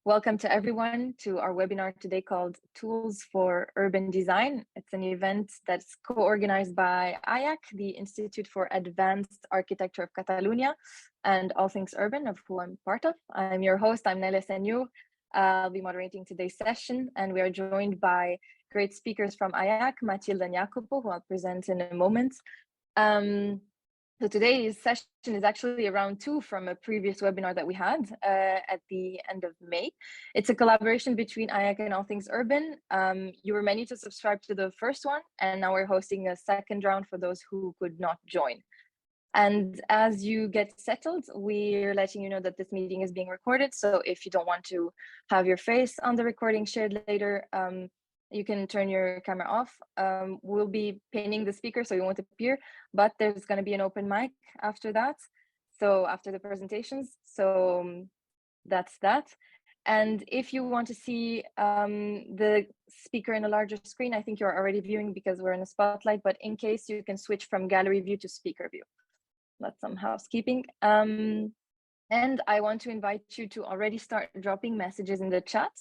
Welcome to everyone to our webinar today called Tools for Urban Design. It's an event that's co-organized by IAAC, the Institute for Advanced Architecture of Catalonia, and All Things Urban, of who I'm part of. I'm your host, I'm Nele Senyour. I'll be moderating today's session, and we are joined by great speakers from IAAC, Mathilde and Iacopo, who I'll present in a moment. So today's session is actually a round 2 from a previous webinar that we had at the end of May. It's a collaboration between IAAC and All Things Urban. You were many to subscribe to the first one, and now we're hosting a second round for those who could not join. And as you get settled, we're letting you know that this meeting is being recorded. So if you don't want to have your face on the recording shared later, you can turn your camera off. We'll be pinning the speaker so you won't appear, but there's going to be an open mic after that. So after the presentations, so that's that. And if you want to see the speaker in a larger screen, I think you're already viewing because we're in a spotlight, but in case you can switch from gallery view to speaker view. That's some housekeeping. And I want to invite you to already start dropping messages in the chat.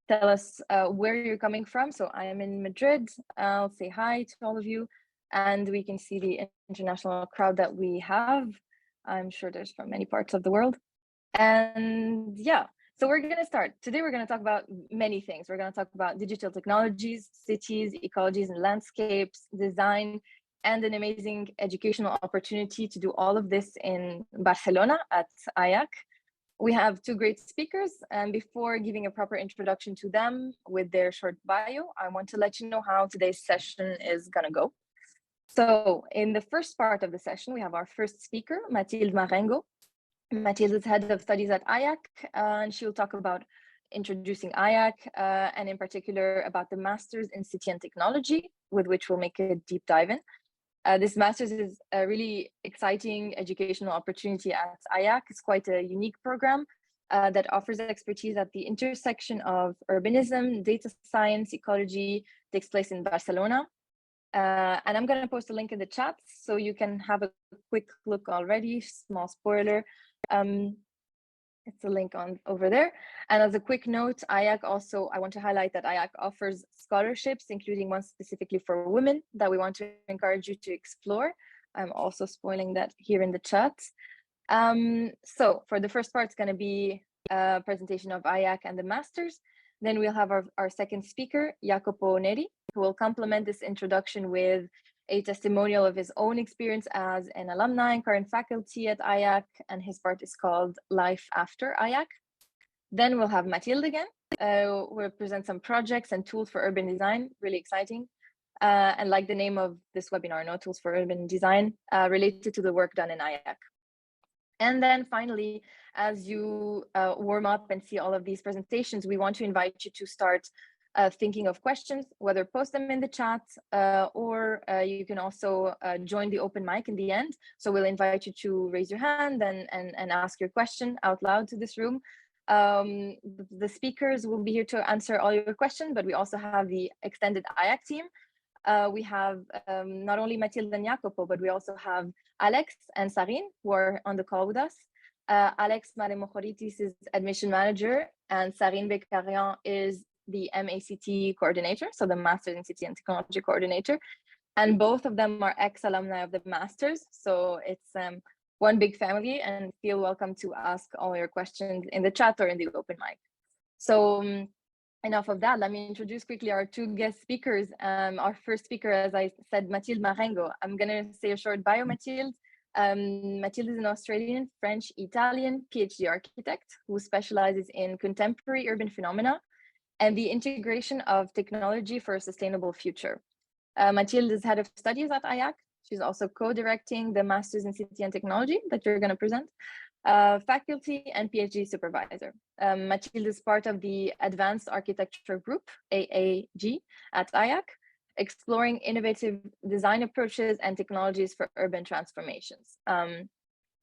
Tell us where you're coming from. So I am in Madrid. I'll say hi to all of you, and we can see the international crowd that we have. I'm sure there's from many parts of the world. And yeah, so we're going to start. Today, we're going to talk about many things. We're going to talk about digital technologies, cities, ecologies, and landscapes, design, and an amazing educational opportunity to do all of this in Barcelona at IAAC. We have 2 great speakers, and before giving a proper introduction to them with their short bio, I want to let you know how today's session is going to go. So in the first part of the session, we have our first speaker, Mathilde Marengo. Mathilde is head of studies at IAAC, and she'll talk about introducing IAAC, and in particular about the Masters in City and Technology, with which we'll make a deep dive in. This master's is a really exciting educational opportunity at IAAC. It's quite a unique program that offers expertise at the intersection of urbanism, data science, ecology, takes place in Barcelona. And I'm going to post a link in the chat so you can have a quick look already, small spoiler. It's a link on over there. And as a quick note, IAAC also, I want to highlight that IAAC offers scholarships, including one specifically for women that we want to encourage you to explore. I'm also spoiling that here in the chat. So for the first part, it's going to be a presentation of IAAC and the Masters. Then we'll have our second speaker, Iacopo Neri, who will complement this introduction with a testimonial of his own experience as an alumni and current faculty at IAAC, and his part is called Life After IAAC. Then we'll have Mathilde again, who will present some projects and tools for urban design, really exciting. And like the name of this webinar, no tools for urban design, related to the work done in IAAC. And then finally, as you warm up and see all of these presentations, we want to invite you to start thinking of questions, whether post them in the chat or you can also join the open mic in the end. So we'll invite you to raise your hand and ask your question out loud to this room. The speakers will be here to answer all your questions, but we also have the extended IAAC team. We have not only Mathilde and Iacopo, but we also have Alex and Sarine, who are on the call with us. Alex Malemochoritis is admission manager, and Sarine Becarian is the MaCT coordinator, so the Masters in City and Technology coordinator. And both of them are ex-alumni of the Masters, so it's one big family, and feel welcome to ask all your questions in the chat or in the open mic. So enough of that, let me introduce quickly our 2 guest speakers. Our first speaker, as I said, Mathilde Marengo. I'm gonna say a short bio, Mathilde. Mathilde is an Australian, French, Italian PhD architect who specializes in contemporary urban phenomena and the integration of technology for a sustainable future. Mathilde is head of studies at IAAC. She's also co-directing the Masters in City and Technology that you're going to present, faculty and PhD supervisor. Mathilde is part of the Advanced Architecture Group, AAG, at IAAC, exploring innovative design approaches and technologies for urban transformations.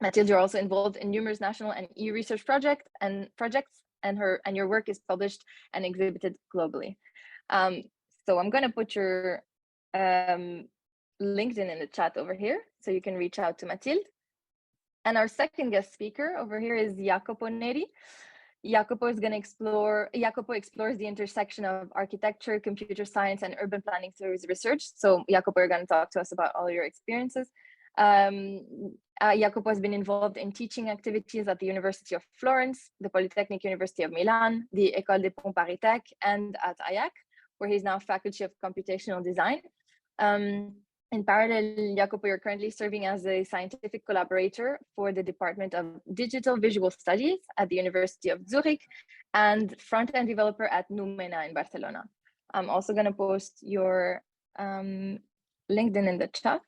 Mathilde, you're also involved in numerous national and EU research projects, and your work is published and exhibited globally. So I'm going to put your LinkedIn in the chat over here, so you can reach out to Mathilde. And our second guest speaker over here is Iacopo Neri. Iacopo explores the intersection of architecture, computer science, and urban planning through his research. So Iacopo, you're going to talk to us about all your experiences. Iacopo has been involved in teaching activities at the University of Florence, the Polytechnic University of Milan, the École des Ponts Paris-Tech, and at IAAC, where he's now Faculty of Computational Design. In parallel, Iacopo, you're currently serving as a scientific collaborator for the Department of Digital Visual Studies at the University of Zurich and front-end developer at Numena in Barcelona. I'm also going to post your LinkedIn in the chat.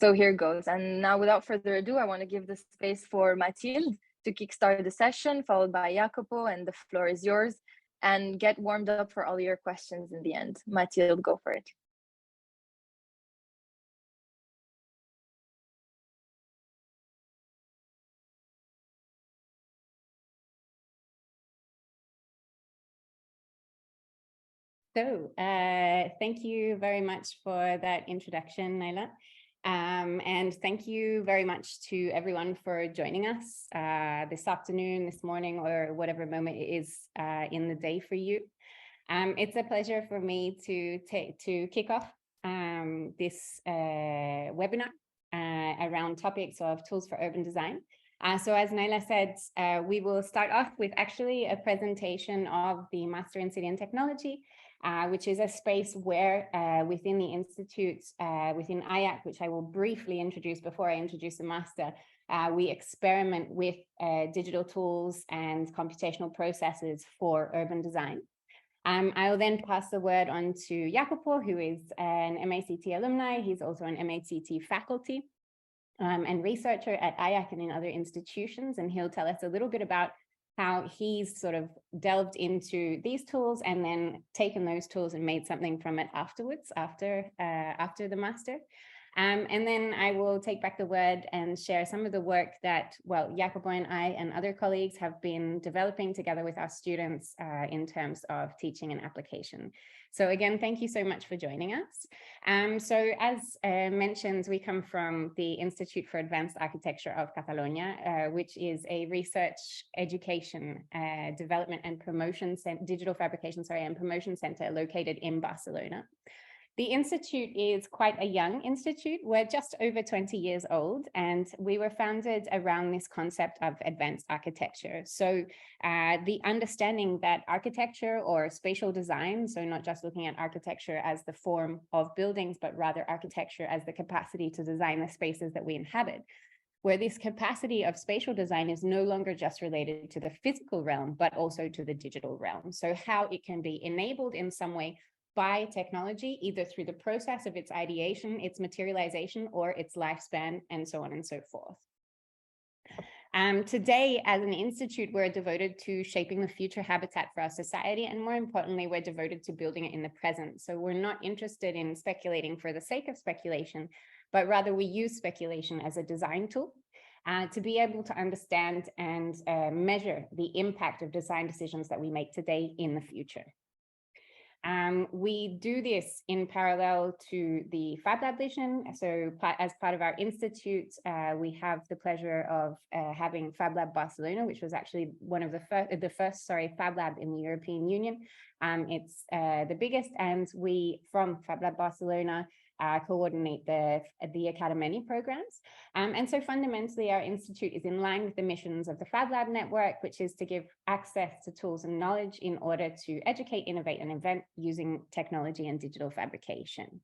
So here goes. And now, without further ado, I want to give the space for Mathilde to kickstart the session, followed by Iacopo, and the floor is yours. And get warmed up for all your questions in the end. Mathilde, go for it. So thank you very much for that introduction, Naila. And thank you very much to everyone for joining us this afternoon, this morning, or whatever moment it is in the day for you. It's a pleasure for me to kick off this webinar around topics of tools for urban design. So as Naila said, we will start off with actually a presentation of the Master in City and Technology, which is a space where within the Institute, within IAAC, which I will briefly introduce before I introduce the Master, we experiment with digital tools and computational processes for urban design. I'll then pass the word on to Iacopo, who is an MaCT alumni. He's also an MaCT faculty and researcher at IAAC and in other institutions, and he'll tell us a little bit about how he's sort of delved into these tools and then taken those tools and made something from it afterwards, after the Master. And then I will take back the word and share some of the work that, well, Iacopo and I and other colleagues have been developing together with our students in terms of teaching and application. So again, thank you so much for joining us. So as mentioned, we come from the Institute for Advanced Architecture of Catalonia, which is a research, education, development and promotion, digital fabrication, and promotion center located in Barcelona. The Institute is quite a young institute. We're just over 20 years old, and we were founded around this concept of advanced architecture. So the understanding that architecture or spatial design, so not just looking at architecture as the form of buildings, but rather architecture as the capacity to design the spaces that we inhabit, where this capacity of spatial design is no longer just related to the physical realm, but also to the digital realm. So how it can be enabled in some way by technology, either through the process of its ideation, its materialization, or its lifespan, and so on and so forth. Today, as an institute, we're devoted to shaping the future habitat for our society, and more importantly, we're devoted to building it in the present. So we're not interested in speculating for the sake of speculation, but rather we use speculation as a design tool to be able to understand and measure the impact of design decisions that we make today in the future. We do this in parallel to the Fab Lab vision. So as part of our institute, we have the pleasure of having Fab Lab Barcelona, which was actually one of the first Fab Lab in the European Union. It's the biggest, and we, from Fab Lab Barcelona, coordinate the Academy programs. And so fundamentally, our institute is in line with the missions of the Fab Lab network, which is to give access to tools and knowledge in order to educate, innovate, and invent using technology and digital fabrication.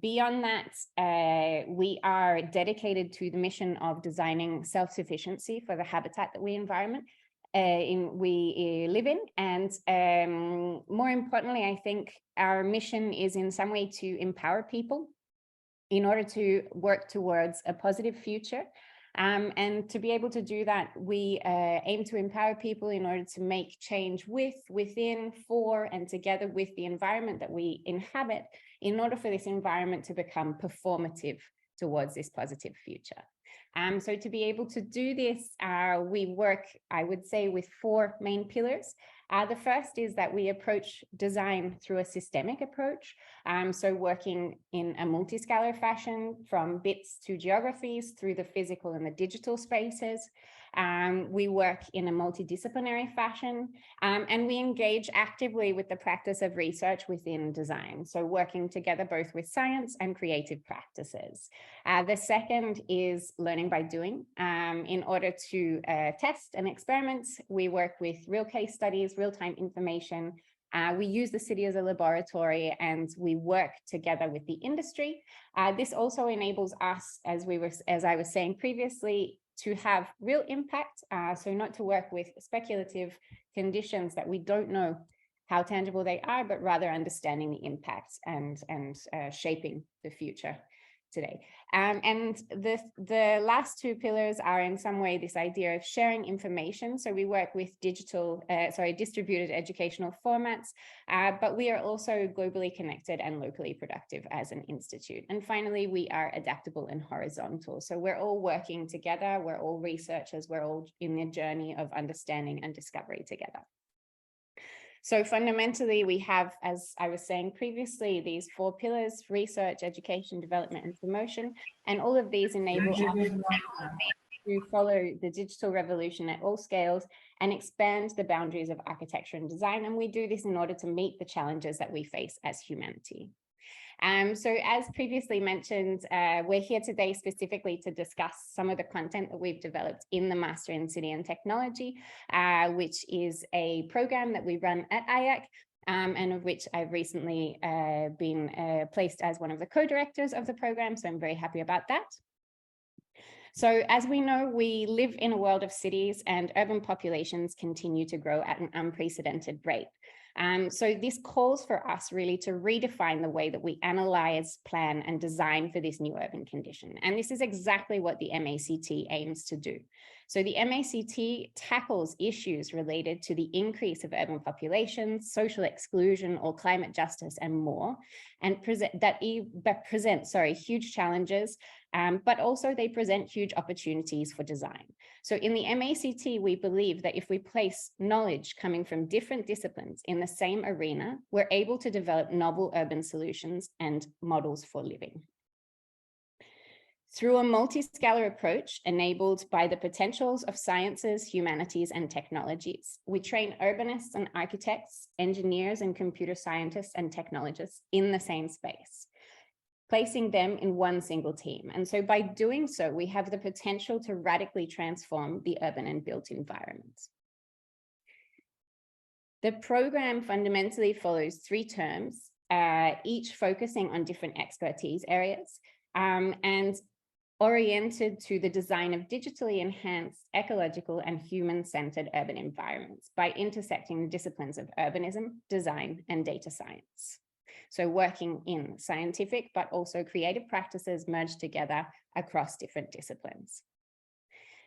Beyond that, we are dedicated to the mission of designing self-sufficiency for the habitat that we live in. And more importantly, I think our mission is in some way to empower people in order to work towards a positive future. And to be able to do that, we aim to empower people in order to make change within, for, and together with the environment that we inhabit, in order for this environment to become performative towards this positive future. So to be able to do this, we work, I would say, with 4 main pillars. The first is that we approach design through a systemic approach. So working in a multiscalar fashion, from bits to geographies through the physical and the digital spaces. We work in a multidisciplinary fashion, and we engage actively with the practice of research within design. So working together both with science and creative practices. The second is learning by doing. In order to test and experiment, we work with real case studies, real-time information. We use the city as a laboratory, and we work together with the industry. This also enables us, as I was saying previously, to have real impact. So not to work with speculative conditions that we don't know how tangible they are, but rather understanding the impacts and shaping the future today. And the last 2 pillars are in some way this idea of sharing information. So we work with distributed educational formats, but we are also globally connected and locally productive as an institute. And finally, we are adaptable and horizontal. So we're all working together, we're all researchers, we're all in the journey of understanding and discovery together. So fundamentally, we have, as I was saying previously, these 4 pillars: research, education, development, and promotion. And all of these enable us to follow the digital revolution at all scales and expand the boundaries of architecture and design. And we do this in order to meet the challenges that we face as humanity. So as previously mentioned, we're here today specifically to discuss some of the content that we've developed in the Master in City and Technology, which is a program that we run at IAAC, and of which I've recently been placed as one of the co-directors of the program. So I'm very happy about that. So as we know, we live in a world of cities, and urban populations continue to grow at an unprecedented rate. So this calls for us really to redefine the way that we analyze, plan, and design for this new urban condition. And this is exactly what the MaCT aims to do. So the MaCT tackles issues related to the increase of urban populations, social exclusion, or climate justice, and more, and present huge challenges, but also they present huge opportunities for design. So in the MaCT, we believe that if we place knowledge coming from different disciplines in the same arena, we're able to develop novel urban solutions and models for living. Through a multi-scalar approach enabled by the potentials of sciences, humanities, and technologies, we train urbanists and architects, engineers and computer scientists and technologists in the same space, placing them in one single team. And so by doing so, we have the potential to radically transform the urban and built environments. The program fundamentally follows 3 terms, each focusing on different expertise areas, and oriented to the design of digitally enhanced, ecological, and human-centered urban environments by intersecting the disciplines of urbanism, design, and data science. So working in scientific, but also creative practices merged together across different disciplines.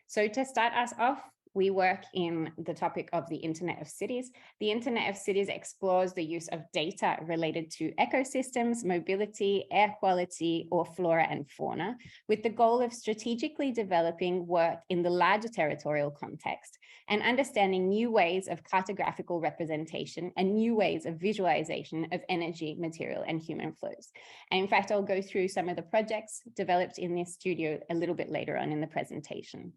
So to start us off, we work in the topic of the Internet of Cities. The Internet of Cities explores the use of data related to ecosystems, mobility, air quality, or flora and fauna, with the goal of strategically developing work in the larger territorial context and understanding new ways of cartographical representation and new ways of visualization of energy, material, and human flows. And in fact, I'll go through some of the projects developed in this studio a little bit later on in the presentation.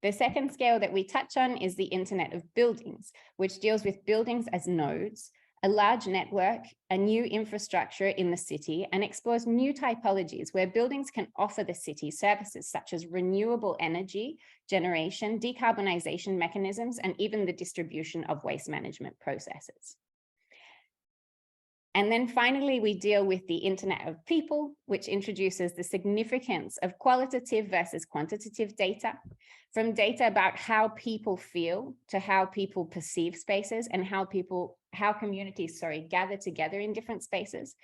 The second scale that we touch on is the Internet of Buildings, which deals with buildings as nodes, a large network, a new infrastructure in the city, and explores new typologies where buildings can offer the city services such as renewable energy generation, decarbonization mechanisms, and even the distribution of waste management processes. And then finally, we deal with the Internet of People, which introduces the significance of qualitative versus quantitative data, from data about how people feel to how people perceive spaces and how communities gather together in different spaces.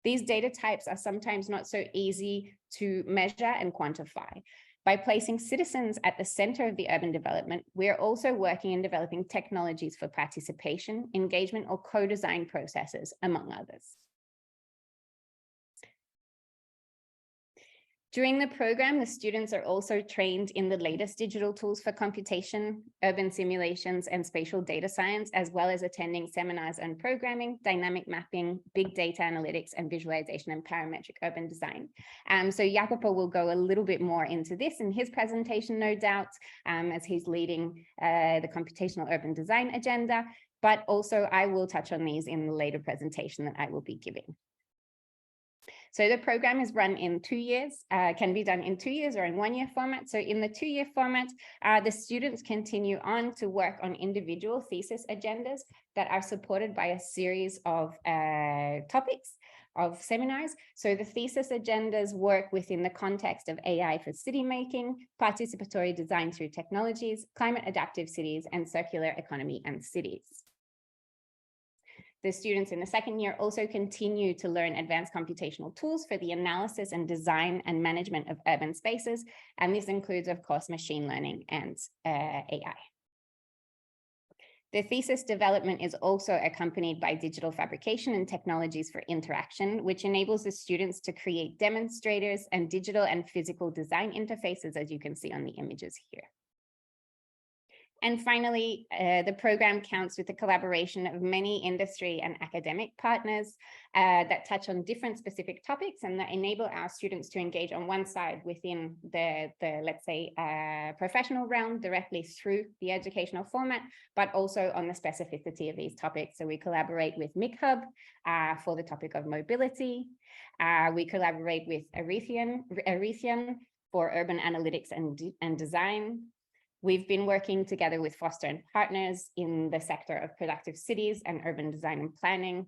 These data types are sometimes not so easy to measure and quantify. By placing citizens at the center of the urban development, we are also working in developing technologies for participation, engagement, or co-design processes, among others. During the program, the students are also trained in the latest digital tools for computation, urban simulations, and spatial data science, as well as attending seminars on programming, dynamic mapping, big data analytics, and visualization and parametric urban design. So Iacopo will go a little bit more into this in his presentation, no doubt, as he's leading the computational urban design agenda, but also I will touch on these in the later presentation that I will be giving. So the program is run in 2 years, can be done in 2 years or in 1 year format. So in the 2 year format, the students continue on to work on individual thesis agendas that are supported by a series of topics of seminars. So the thesis agendas work within the context of AI for city making, participatory design through technologies, climate adaptive cities, and circular economy and cities. The students in the second year also continue to learn advanced computational tools for the analysis and design and management of urban spaces. And this includes, of course, machine learning and AI. The thesis development is also accompanied by digital fabrication and technologies for interaction, which enables the students to create demonstrators and digital and physical design interfaces, as you can see on the images here. And finally, the program counts with the collaboration of many industry and academic partners that touch on different specific topics and that enable our students to engage on one side within the let's say, professional realm directly through the educational format, but also on the specificity of these topics. So we collaborate with MICHub for the topic of mobility. We collaborate with Arethian for urban analytics and design. We've been working together with Foster and Partners in the sector of productive cities and urban design and planning.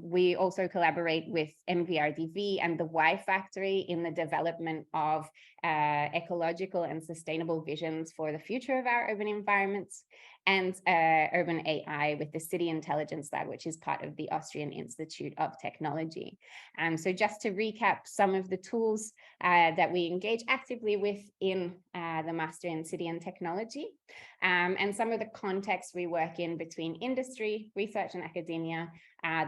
We also collaborate with MVRDV and the Y Factory in the development of ecological and sustainable visions for the future of our urban environments, and Urban AI with the City Intelligence Lab, which is part of the Austrian Institute of Technology. So just to recap some of the tools that we engage actively with in the Master in City and Technology, and some of the contexts we work in between industry, research and academia,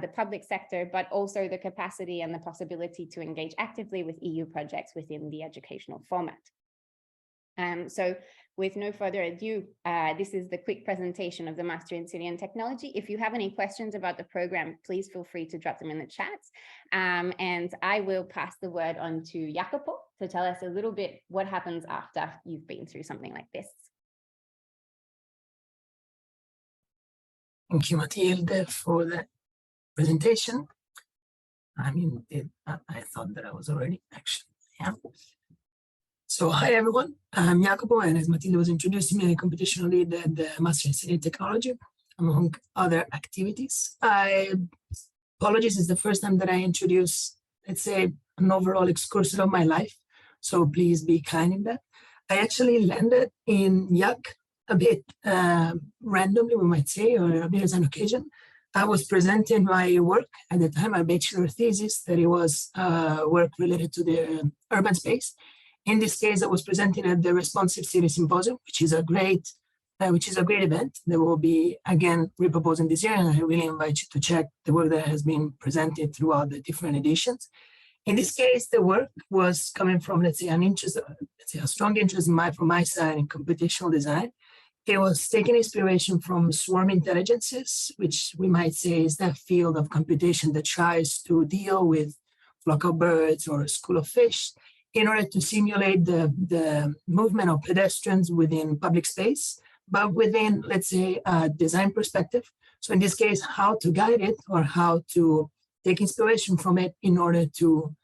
the public sector, but also the capacity and the possibility to engage actively with EU projects within the educational format. So with no further ado, this is the quick presentation of the Master in City and Technology. If you have any questions about the program, please feel free to drop them in the chat. And I will pass the word on to Iacopo to tell us a little bit what happens after you've been through something like this. Thank you, Mathilde, for the presentation. I mean, I thought that I was already, actually, yeah. So hi, everyone. I'm Iacopo, and as Mathilde was introducing me, I computational lead at the Master in City Technology, among other activities. Apologies, it's the first time that I introduce, let's say, an overall excursion of my life, so please be kind in that. I actually landed in IAAC a bit randomly, we might say, or a bit as an occasion. I was presenting my work at the time, my bachelor thesis, that it was work related to the urban space. In this case, I was presenting at the Responsive City Symposium, which is a great event that will be again reproposing this year, and I really invite you to check the work that has been presented throughout the different editions. In this case, the work was coming from, let's say, a strong interest from my side in computational design. It was taking inspiration from swarm intelligences, which we might say is that field of computation that tries to deal with flock of birds or a school of fish, in order to simulate the movement of pedestrians within public space, but within, let's say, a design perspective. So in this case, how to guide it or how to take inspiration from it in order to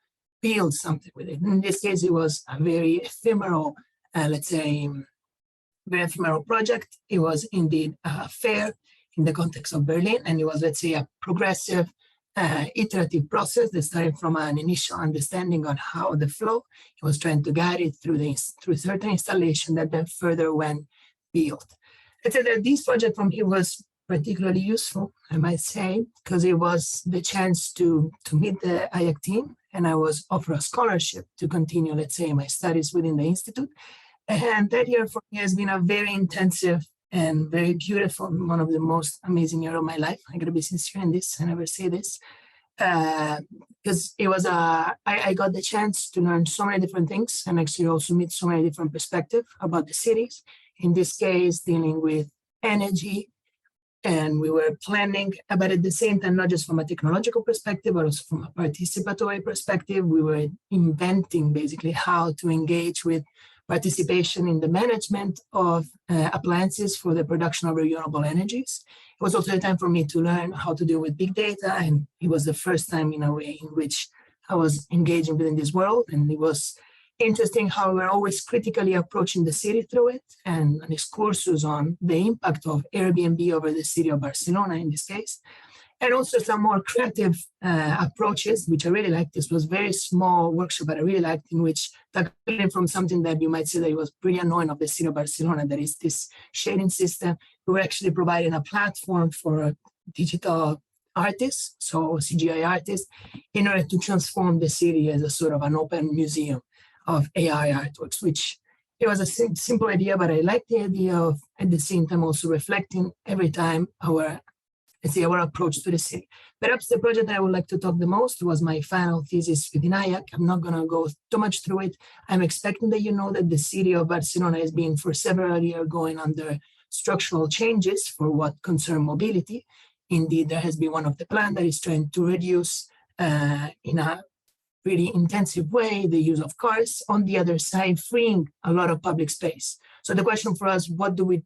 build something with it. In this case, it was a very ephemeral, let's say, very ephemeral project. It was indeed a fair in the context of Berlin, and it was, let's say, a progressive iterative process that started from an initial understanding on how the flow. It was trying to guide it through certain installation that then further went built. Let's say that this project from here was particularly useful, I might say, because it was the chance to meet the IAAC team, and I was offered a scholarship to continue, let's say, my studies within the institute. And that year for me has been a very intensive and very beautiful, one of the most amazing years of my life. I gotta be sincere in this, I never say this. because it was I got the chance to learn so many different things and actually also meet so many different perspectives about the cities. In this case, dealing with energy, and we were planning, but at the same time, not just from a technological perspective, but also from a participatory perspective. We were inventing basically how to engage with participation in the management of appliances for the production of renewable energies. It was also a time for me to learn how to deal with big data, and it was the first time in a way in which I was engaging within this world, and it was interesting how we're always critically approaching the city through it, and an excursus on the impact of Airbnb over the city of Barcelona in this case, and also some more creative approaches, which I really liked. This was a very small workshop, but I really liked, in which tackling from something that you might say that it was pretty annoying of the city of Barcelona, that is this shading system. We were actually providing a platform for digital artists, so CGI artists, in order to transform the city as a sort of an open museum of AI artworks, which it was a simple idea, but I liked the idea of, at the same time, also reflecting every time our approach to the city. Perhaps the project that I would like to talk the most was my final thesis within IAAC. I'm not going to go too much through it. I'm expecting that you know that the city of Barcelona has been for several years going under structural changes for what concern mobility. Indeed, there has been one of the plans that is trying to reduce in a really intensive way the use of cars, on the other side freeing a lot of public space. So the question for us, what do we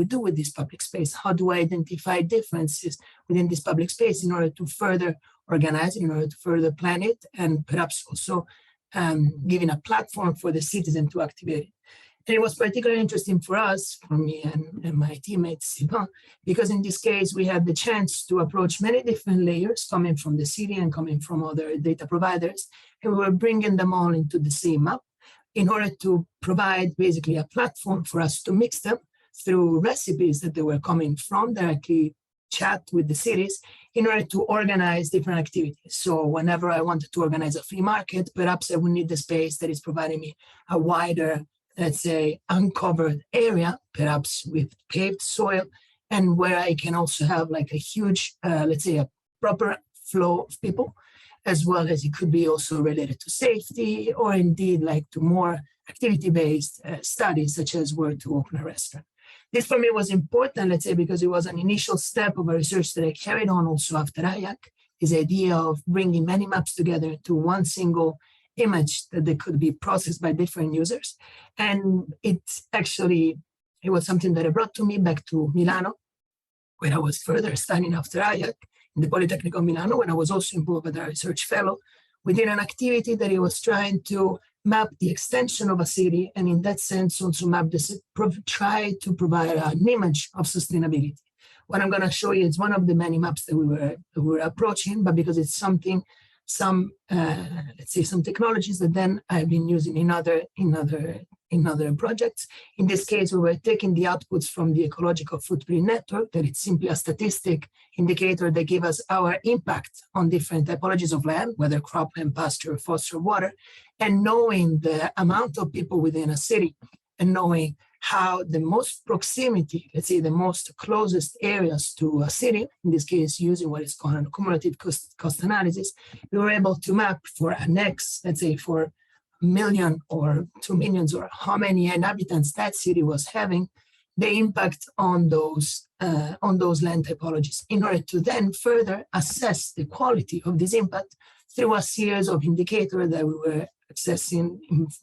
do with this public space? How do I identify differences within this public space in order to further organize it, in order to further plan it, and perhaps also giving a platform for the citizen to activate it? And it was particularly interesting for us, for me and my teammate Sylvain, because in this case, we had the chance to approach many different layers coming from the city and coming from other data providers, and we were bringing them all into the same map in order to provide basically a platform for us to mix them through recipes that they were coming from, directly chat with the cities, in order to organize different activities. So whenever I wanted to organize a flea market, perhaps I would need the space that is providing me a wider, let's say, uncovered area, perhaps with paved soil, and where I can also have like a huge, let's say, a proper flow of people, as well as it could be also related to safety, or indeed like to more activity-based studies, such as where to open a restaurant. This for me was important, let's say, because it was an initial step of a research that I carried on also after IAAC, this idea of bringing many maps together into one single image that they could be processed by different users. And it was something that I brought to me back to Milano, where I was further studying after IAAC in the Polytechnic of Milano, when I was also involved as a research fellow. We did an activity that it was trying to map the extension of a city, and in that sense also try to provide an image of sustainability. What I'm going to show you is one of the many maps that we were approaching, but because it's something, let's say, some technologies that then I've been using in other projects. In this case, we were taking the outputs from the ecological footprint network, that it's simply a statistic indicator that gives us our impact on different typologies of land, whether cropland, pasture, foster, water, and knowing the amount of people within a city, and knowing how the most proximity, let's say the most closest areas to a city, in this case using what is called a cumulative cost analysis, we were able to map for an X, let's say for 1 million or 2 million, or how many inhabitants that city was having, the impact on those land typologies, in order to then further assess the quality of this impact through a series of indicators that we were accessing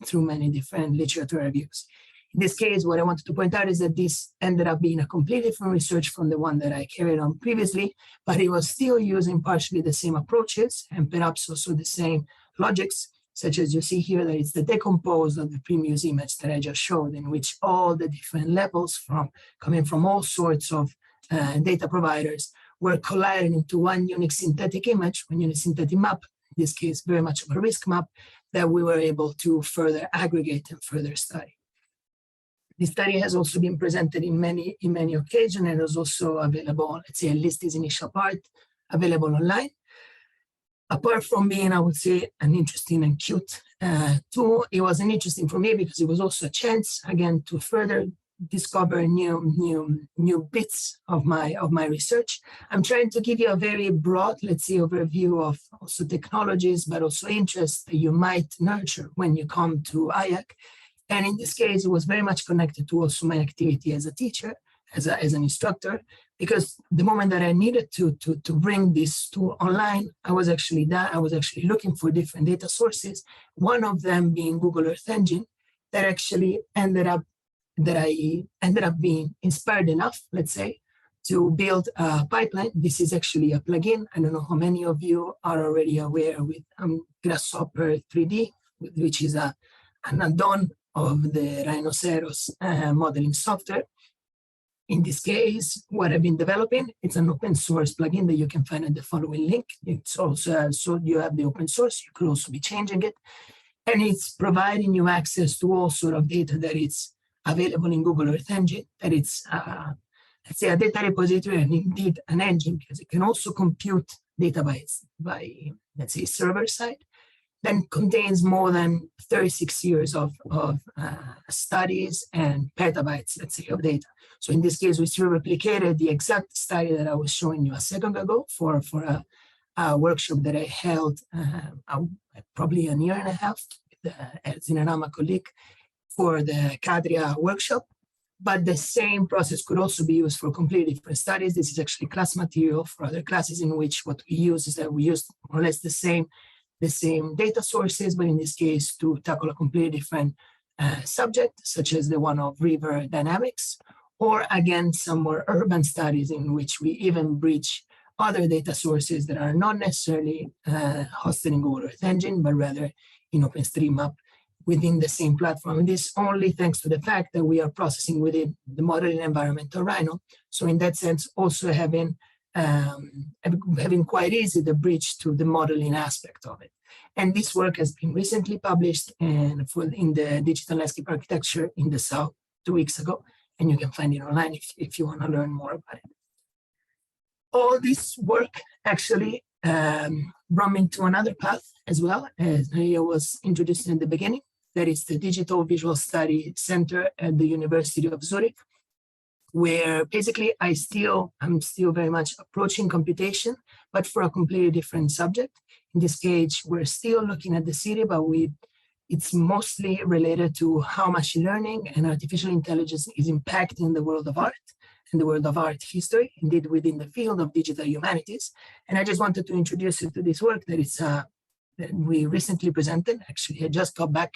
through many different literature reviews. In this case, what I wanted to point out is that this ended up being a completely different research from the one that I carried on previously, but it was still using partially the same approaches and perhaps also the same logics, such as you see here, that it's the decomposed of the previous image that I just showed, in which all the different levels coming from all sorts of data providers were colliding into one unique synthetic image, one unique synthetic map, in this case, very much of a risk map, that we were able to further aggregate and further study. This study has also been presented in many occasions, and is also available, let's say, at least this initial part, available online. Apart from being, I would say, an interesting and cute tool, it was interesting for me because it was also a chance, again, to further discover new bits of my research. I'm trying to give you a very broad, let's say, overview of also technologies, but also interests that you might nurture when you come to IAAC. And in this case, it was very much connected to also my activity as a teacher, as an instructor, because the moment that I needed to bring this tool online, I was actually looking for different data sources. One of them being Google Earth Engine, that actually ended up being inspired enough, let's say, to build a pipeline. This is actually a plugin. I don't know how many of you are already aware with Grasshopper 3D, which is an add-on of the Rhinoceros modeling software. In this case, what I've been developing, it's an open source plugin that you can find at the following link. It's also, so you have the open source, you could also be changing it. And it's providing you access to all sort of data that is available in Google Earth Engine, that it's, let's say, a data repository and indeed an engine, because it can also compute data by let's say, server side. Then contains more than 36 years of studies and petabytes, let's say, of data. So in this case, we still replicated the exact study that I was showing you a second ago for a workshop that I held probably a year and a half with Zinarama colleague for the Cadria workshop. But the same process could also be used for completely different studies. This is actually class material for other classes, in which what we use is that we use more or less the same data sources, but in this case to tackle a completely different subject, such as the one of river dynamics, or again, some more urban studies in which we even bridge other data sources that are not necessarily hosted in Google Earth Engine, but rather in OpenStreetMap within the same platform. And this only thanks to the fact that we are processing within the modeling environment of Rhino. So in that sense, also having quite easy the bridge to the modeling aspect of it. And this work has been recently published in the Digital Landscape Architecture in the South 2 weeks ago, and you can find it online if you want to learn more about it. All this work actually brought me to another path as well, as Maria was introducing in the beginning. That is the Digital Visual Study Center at the University of Zurich, where basically I'm still very much approaching computation, but for a completely different subject. In this case, we're still looking at the city, but it's mostly related to how machine learning and artificial intelligence is impacting the world of art and the world of art history, indeed within the field of digital humanities. And I just wanted to introduce you to this work that we recently presented. Actually, I just got back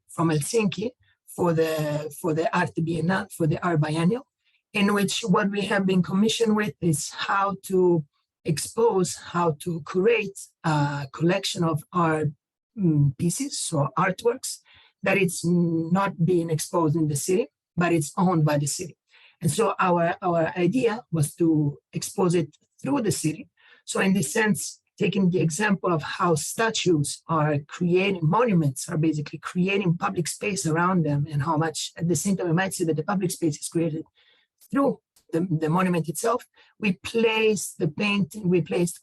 from Helsinki for the Art Biennale, for the Art Biennial, in which what we have been commissioned with is how to curate a collection of art pieces, so artworks, that it's not being exposed in the city, but it's owned by the city. And so our idea was to expose it through the city. So in this sense, taking the example of how statues are creating, monuments are basically creating public space around them, and how much at the same time we might see that the public space is created through the monument itself. We placed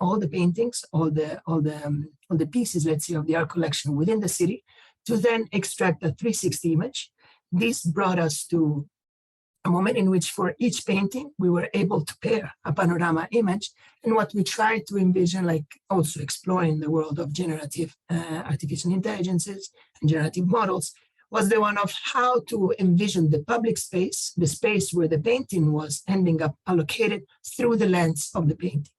all the paintings, all the pieces, let's say, of the art collection within the city, to then extract a 360 image. This brought us to a moment in which for each painting, we were able to pair a panorama image. And what we tried to envision, like also exploring the world of generative artificial intelligences and generative models, was the one of how to envision the public space, the space where the painting was ending up allocated through the lens of the painting.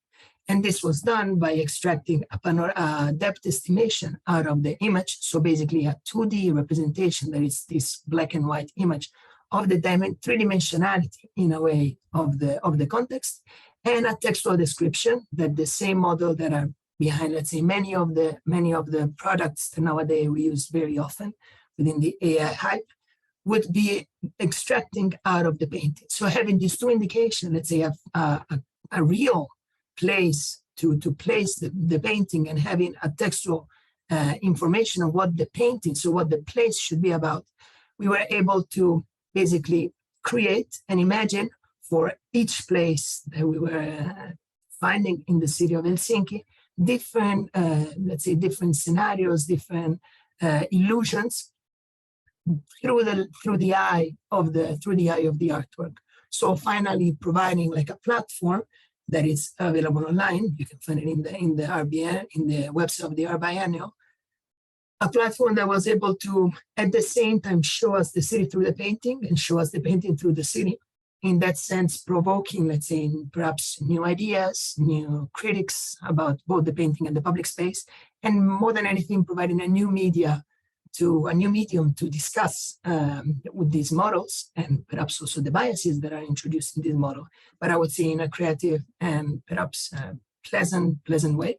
And this was done by extracting a depth estimation out of the image. So basically a 2D representation, that is this black and white image of the three-dimensionality in a way of the context, and a textual description that the same model that are behind, let's say, many of the products that nowadays we use very often within the AI hype, would be extracting out of the painting. So having these two indications, let's say a real place to place the painting, and having a textual information of what the painting, so what the place should be about, we were able to basically create and imagine for each place that we were finding in the city of Helsinki, different, let's say, different scenarios, different illusions through the eye of the artwork. So finally providing like a platform that is available online. You can find it in the RBN, in the website of the Art Biennial. A platform that was able to, at the same time, show us the city through the painting and show us the painting through the city. In that sense, provoking, let's say, perhaps new ideas, new critics about both the painting and the public space, and more than anything, providing a new medium to discuss with these models, and perhaps also the biases that are introduced in this model, but I would say in a creative and perhaps pleasant way.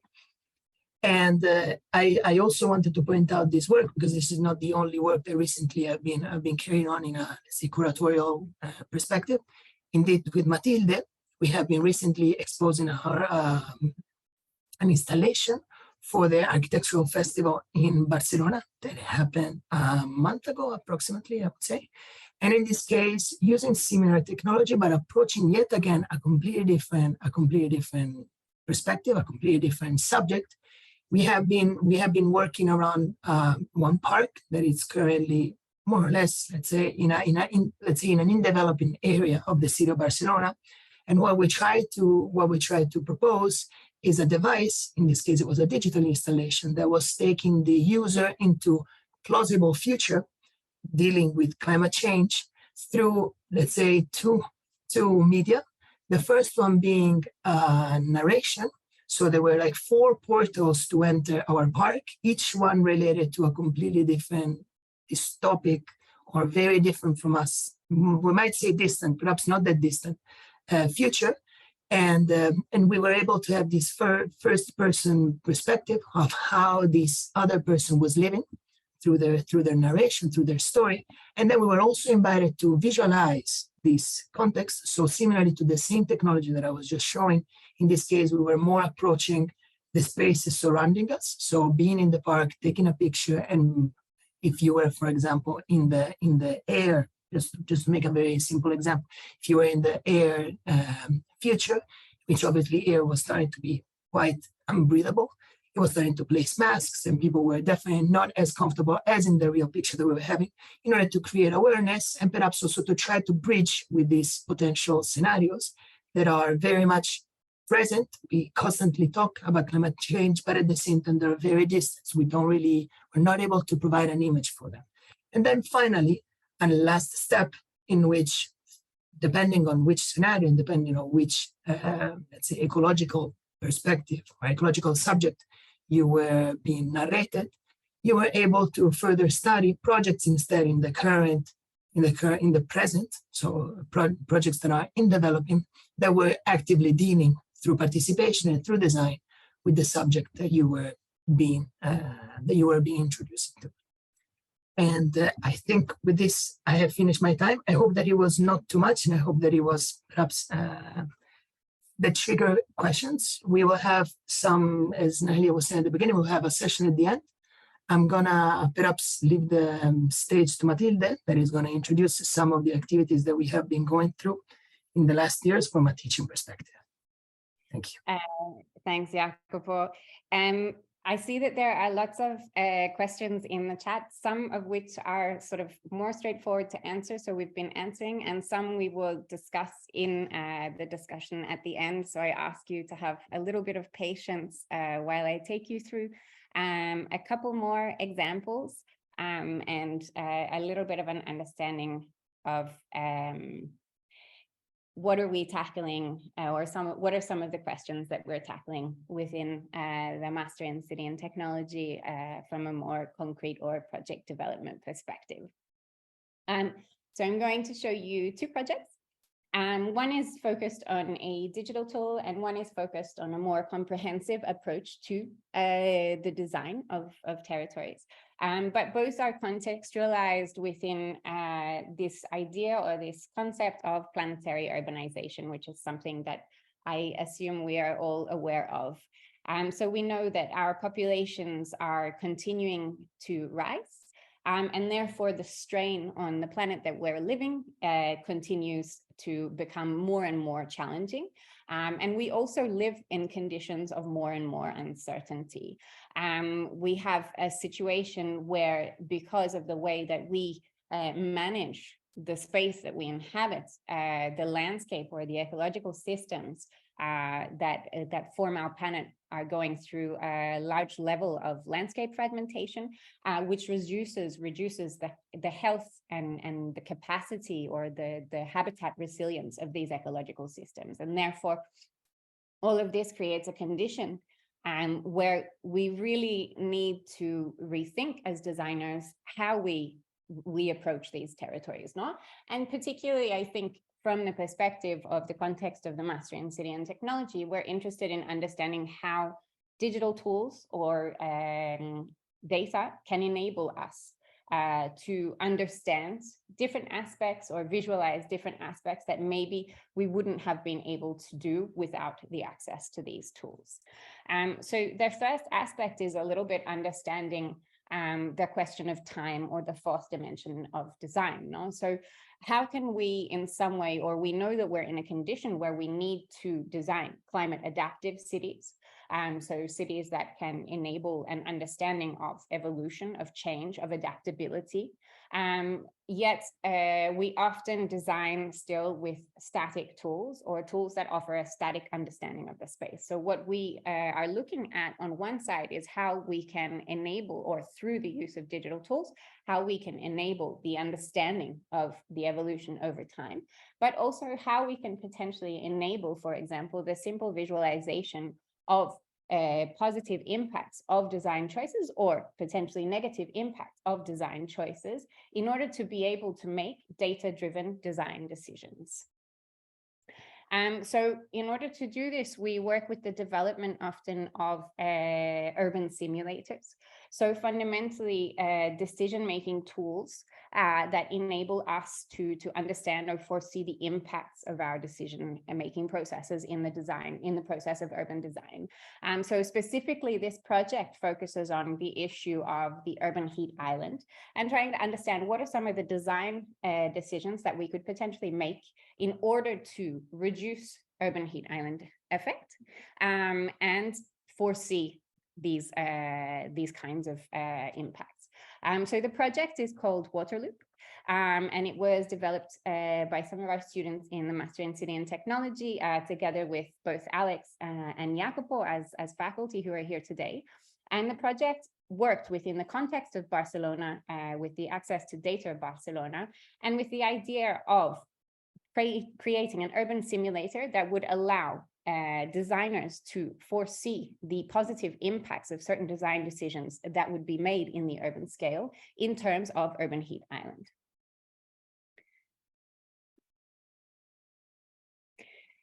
And I also wanted to point out this work because this is not the only work that recently I've been carrying on in a, let's say, curatorial perspective. Indeed, with Mathilde, we have been recently exposing her an installation for the Architectural Festival in Barcelona that happened a month ago, approximately, I would say. And in this case, using similar technology, but approaching yet again a completely different perspective, a completely different subject. We have been working around one park that is currently more or less, let's say, in an in-developing area of the city of Barcelona. And what we try to propose is a device. In this case, it was a digital installation that was taking the user into plausible future, dealing with climate change through, let's say, two media. The first one being narration. So there were like 4 portals to enter our park, each one related to a completely different dystopic or very different from us. We might say distant, perhaps not that distant future. And we were able to have this first person perspective of how this other person was living through their narration, through their story. And then we were also invited to visualize this context. So similarly to the same technology that I was just showing, in this case, we were more approaching the spaces surrounding us. So being in the park, taking a picture, and if you were, for example, in the air, just to make a very simple example, if you were in the air future, which obviously air was starting to be quite unbreathable, it was starting to place masks, and people were definitely not as comfortable as in the real picture that we were having, in order to create awareness and perhaps also to try to bridge with these potential scenarios that are very much present. We constantly talk about climate change, but at the same time, they're very distant. We're not able to provide an image for them. And then finally, and last step, in which, depending on which scenario and depending on which, let's say, ecological perspective or ecological subject you were being narrated, you were able to further study projects instead in the present. So projects that are in developing that were actively dealing through participation and through design with the subject that you were being introduced to. And I think with this, I have finished my time. I hope that it was not too much, and I hope that it was perhaps that trigger questions. We will have some, as Nahilia was saying at the beginning, we'll have a session at the end. I'm gonna perhaps leave the stage to Mathilde, that is gonna introduce some of the activities that we have been going through in the last years from a teaching perspective. Thank you. Thanks, Iacopo. I see that there are lots of questions in the chat, some of which are sort of more straightforward to answer, so we've been answering, and some we will discuss in the discussion at the end. So I ask you to have a little bit of patience while I take you through a couple more examples and a little bit of an understanding of what are we tackling, what are some of the questions that we're tackling within the Master in City and Technology from a more concrete or project development perspective. So I'm going to show you 2 projects. One is focused on a digital tool, and one is focused on a more comprehensive approach to the design of territories. But both are contextualized within this idea or this concept of planetary urbanization, which is something that I assume we are all aware of. So we know that our populations are continuing to rise. And therefore, the strain on the planet that we're living continues to become more and more challenging. And we also live in conditions of more and more uncertainty. We have a situation where, because of the way that we manage the space that we inhabit, the landscape or the ecological systems that form our planet are going through a large level of landscape fragmentation, which reduces the health and the capacity or the habitat resilience of these ecological systems. And therefore, all of this creates a condition where we really need to rethink as designers how we approach these territories, no? And particularly, I think, from the perspective of the context of the Master in City and Technology, we're interested in understanding how digital tools or data can enable us to understand different aspects or visualize different aspects that maybe we wouldn't have been able to do without the access to these tools. So the first aspect is a little bit understanding the question of time, or the fourth dimension of design. No? So how can we in some way, or we know that we're in a condition where we need to design climate adaptive cities, so cities that can enable an understanding of evolution, of change, of adaptability. Yet we often design still with static tools, or tools that offer a static understanding of the space. So what we are looking at on one side is how we can enable, or through the use of digital tools, how we can enable the understanding of the evolution over time, but also how we can potentially enable, for example, the simple visualization of positive impacts of design choices, or potentially negative impacts of design choices, in order to be able to make data-driven design decisions. So in order to do this, we work with the development often of urban simulators. So fundamentally, decision-making tools that enable us to understand or foresee the impacts of our decision-making processes in the process of urban design. So specifically, this project focuses on the issue of the urban heat island, and trying to understand what are some of the design decisions that we could potentially make in order to reduce urban heat island effect, and foresee these kinds of impacts. So the project is called Waterloop, and it was developed by some of our students in the Master in City and Technology, together with both Alex and Iacopo as faculty who are here today. And the project worked within the context of Barcelona, with the access to data of Barcelona, and with the idea of creating an urban simulator that would allow designers to foresee the positive impacts of certain design decisions that would be made in the urban scale in terms of urban heat island.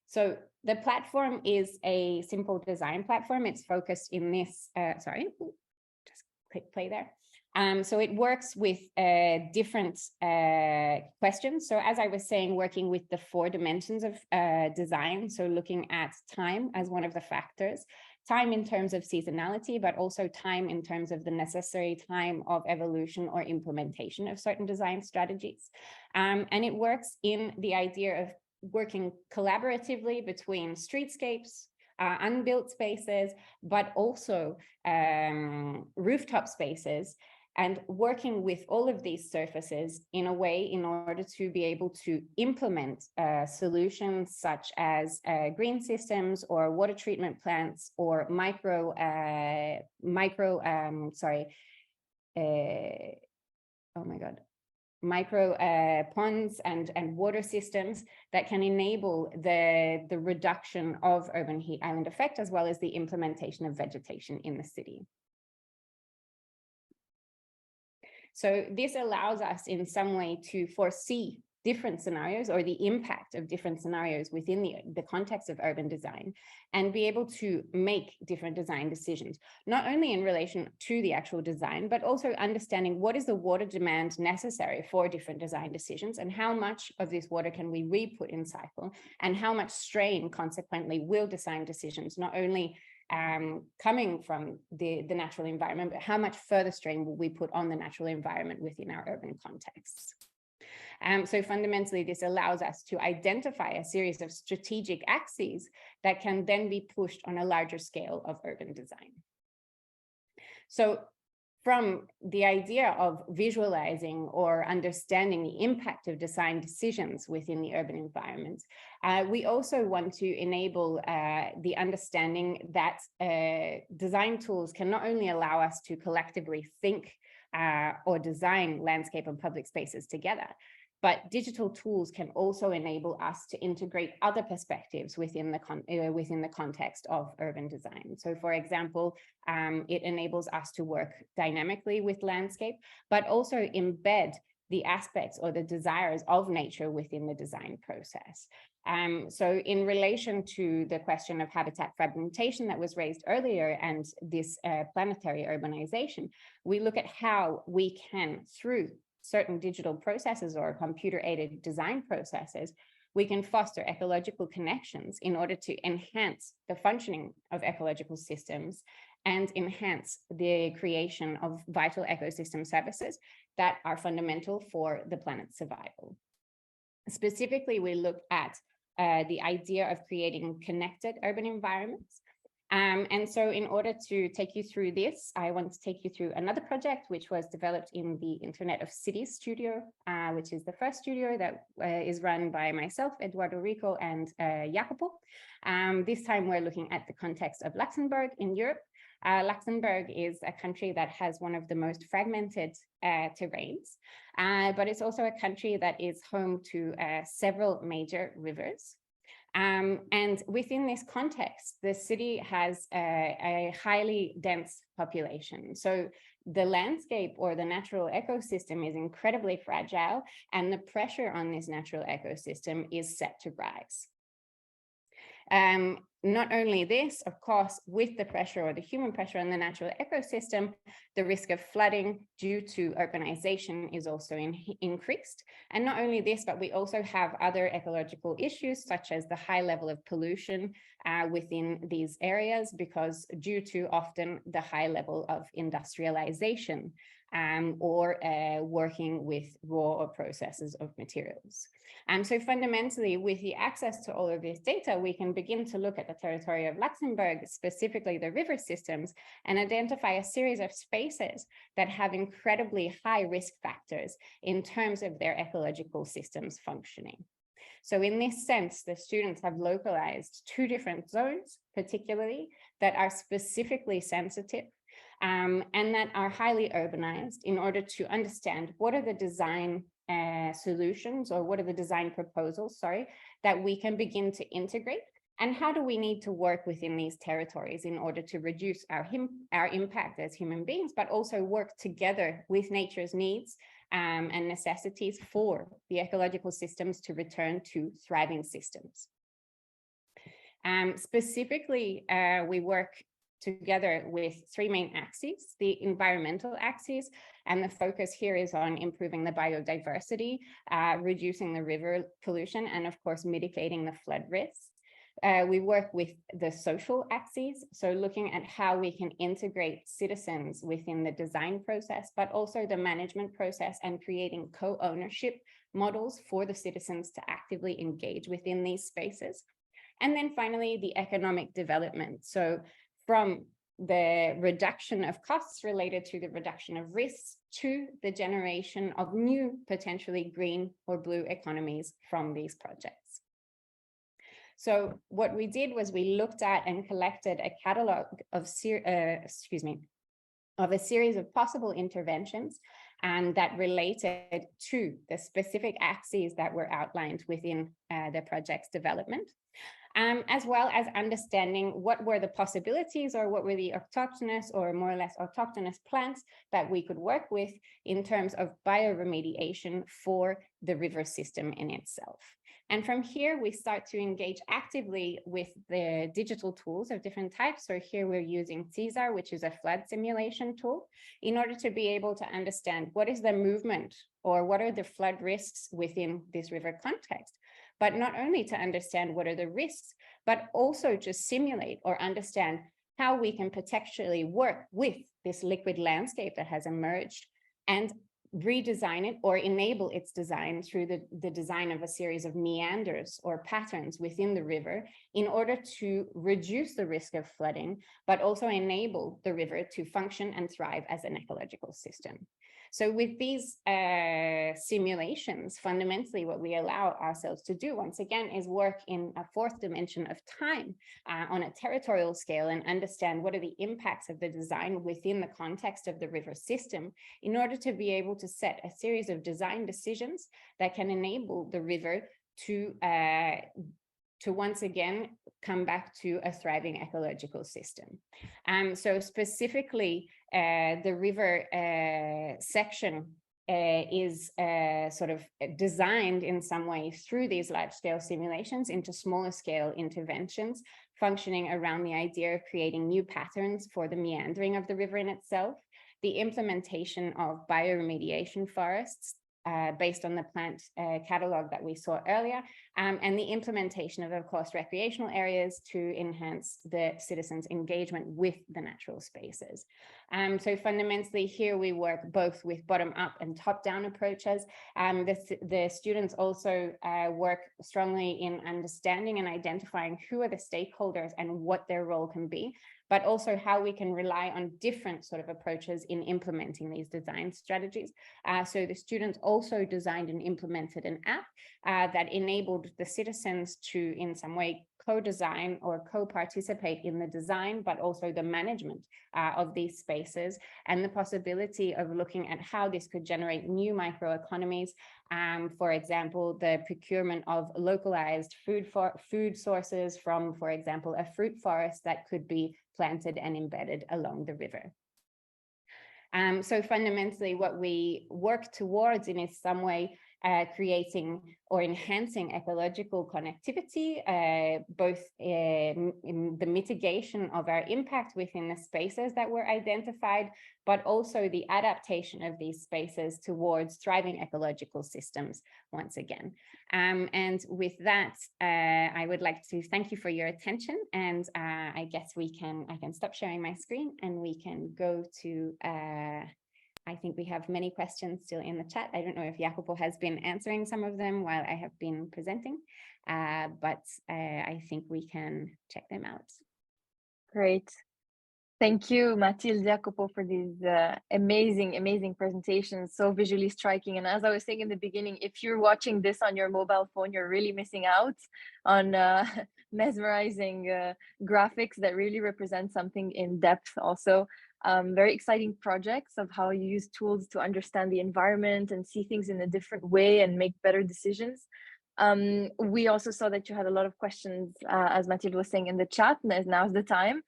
So the platform is a simple design platform. It's focused in this, just click play there. So it works with different questions. So as I was saying, working with the 4 dimensions of design, so looking at time as one of the factors, time in terms of seasonality, but also time in terms of the necessary time of evolution or implementation of certain design strategies. And it works in the idea of working collaboratively between streetscapes, unbuilt spaces, but also rooftop spaces, and working with all of these surfaces in a way in order to be able to implement solutions such as green systems or water treatment plants or micro ponds and water systems that can enable the reduction of urban heat island effect, as well as the implementation of vegetation in the city. So this allows us in some way to foresee different scenarios, or the impact of different scenarios within the context of urban design, and be able to make different design decisions, not only in relation to the actual design, but also understanding what is the water demand necessary for different design decisions, and how much of this water can we re-put in cycle, and how much strain consequently will design decisions not only coming from the natural environment, but how much further strain will we put on the natural environment within our urban contexts. So fundamentally, this allows us to identify a series of strategic axes that can then be pushed on a larger scale of urban design. So from the idea of visualizing or understanding the impact of design decisions within the urban environment, we also want to enable the understanding that design tools can not only allow us to collectively think or design landscape and public spaces together, but digital tools can also enable us to integrate other perspectives within the context of urban design. So for example, it enables us to work dynamically with landscape, but also embed the aspects or the desires of nature within the design process. So in relation to the question of habitat fragmentation that was raised earlier and this planetary urbanization, we look at how we can, through certain digital processes or computer-aided design processes, we can foster ecological connections in order to enhance the functioning of ecological systems and enhance the creation of vital ecosystem services that are fundamental for the planet's survival. Specifically, we look at the idea of creating connected urban environments. And so in order to take you through this, I want to take you through another project which was developed in the Internet of Cities studio, which is the first studio that is run by myself, Eduardo Rico, and Iacopo. This time we're looking at the context of Luxembourg in Europe. Luxembourg is a country that has one of the most fragmented terrains, but it's also a country that is home to several major rivers. And within this context, the city has a highly dense population. So the landscape or the natural ecosystem is incredibly fragile, and the pressure on this natural ecosystem is set to rise. Not only this, of course, with the pressure or the human pressure on the natural ecosystem, the risk of flooding due to urbanization is also increased. And not only this, but we also have other ecological issues, such as the high level of pollution within these areas, because due to often the high level of industrialization or working with raw processes of materials. So fundamentally, with the access to all of this data, we can begin to look at the territory of Luxembourg, specifically the river systems, and identify a series of spaces that have incredibly high risk factors in terms of their ecological systems functioning. So in this sense, the students have localized 2 different zones, particularly, that are specifically sensitive and that are highly urbanized in order to understand what are the design solutions, or what are the design proposals, that we can begin to integrate, and how do we need to work within these territories in order to reduce our impact as human beings, but also work together with nature's needs and necessities for the ecological systems to return to thriving systems. Specifically, we work together with 3 main axes: the environmental axis, and the focus here is on improving the biodiversity, reducing the river pollution, and of course, mitigating the flood risks. We work with the social axes, so looking at how we can integrate citizens within the design process, but also the management process, and creating co-ownership models for the citizens to actively engage within these spaces. And then finally, the economic development. So from the reduction of costs related to the reduction of risks to the generation of new, potentially green or blue economies from these projects. So what we did was we looked at and collected a catalog of a series of possible interventions and that related to the specific axes that were outlined within the project's development. As well as understanding what were the possibilities, or what were the autochthonous or more or less autochthonous plants that we could work with in terms of bioremediation for the river system in itself. And from here, we start to engage actively with the digital tools of different types. So here we're using CESAR, which is a flood simulation tool, in order to be able to understand what is the movement or what are the flood risks within this river context. But not only to understand what are the risks, but also to simulate or understand how we can potentially work with this liquid landscape that has emerged, and redesign it or enable its design through the design of a series of meanders or patterns within the river in order to reduce the risk of flooding, but also enable the river to function and thrive as an ecological system. So with these simulations, fundamentally what we allow ourselves to do, once again, is work in a fourth dimension of time on a territorial scale and understand what are the impacts of the design within the context of the river system in order to be able to set a series of design decisions that can enable the river to once again come back to a thriving ecological system. So specifically, the river section is sort of designed in some way through these large-scale simulations into smaller scale interventions, functioning around the idea of creating new patterns for the meandering of the river in itself, the implementation of bioremediation forests, based on the plant catalog that we saw earlier, and the implementation of course, recreational areas to enhance the citizens' engagement with the natural spaces. So fundamentally here we work both with bottom-up and top-down approaches. The students also work strongly in understanding and identifying who are the stakeholders and what their role can be, but also how we can rely on different sort of approaches in implementing these design strategies. So the students also designed and implemented an app that enabled the citizens to, in some way, co-design or co-participate in the design, but also the management of these spaces, and the possibility of looking at how this could generate new microeconomies. For example, the procurement of localized food sources from, for example, a fruit forest that could be planted and embedded along the river. So fundamentally, what we work towards in some way creating or enhancing ecological connectivity, both in the mitigation of our impact within the spaces that were identified, but also the adaptation of these spaces towards thriving ecological systems once again. And with that, I would like to thank you for your attention, and I guess I can stop sharing my screen and we can go to I think we have many questions still in the chat. I don't know if Iacopo has been answering some of them while I have been presenting, but I think we can check them out. Great. Thank you, Mathilde, Iacopo, for these amazing presentations, so visually striking. And as I was saying in the beginning, if you're watching this on your mobile phone, you're really missing out on mesmerizing graphics that really represent something in depth also. Very exciting projects of how you use tools to understand the environment and see things in a different way and make better decisions. We also saw that you had a lot of questions, as Mathilde was saying in the chat, and now's the time.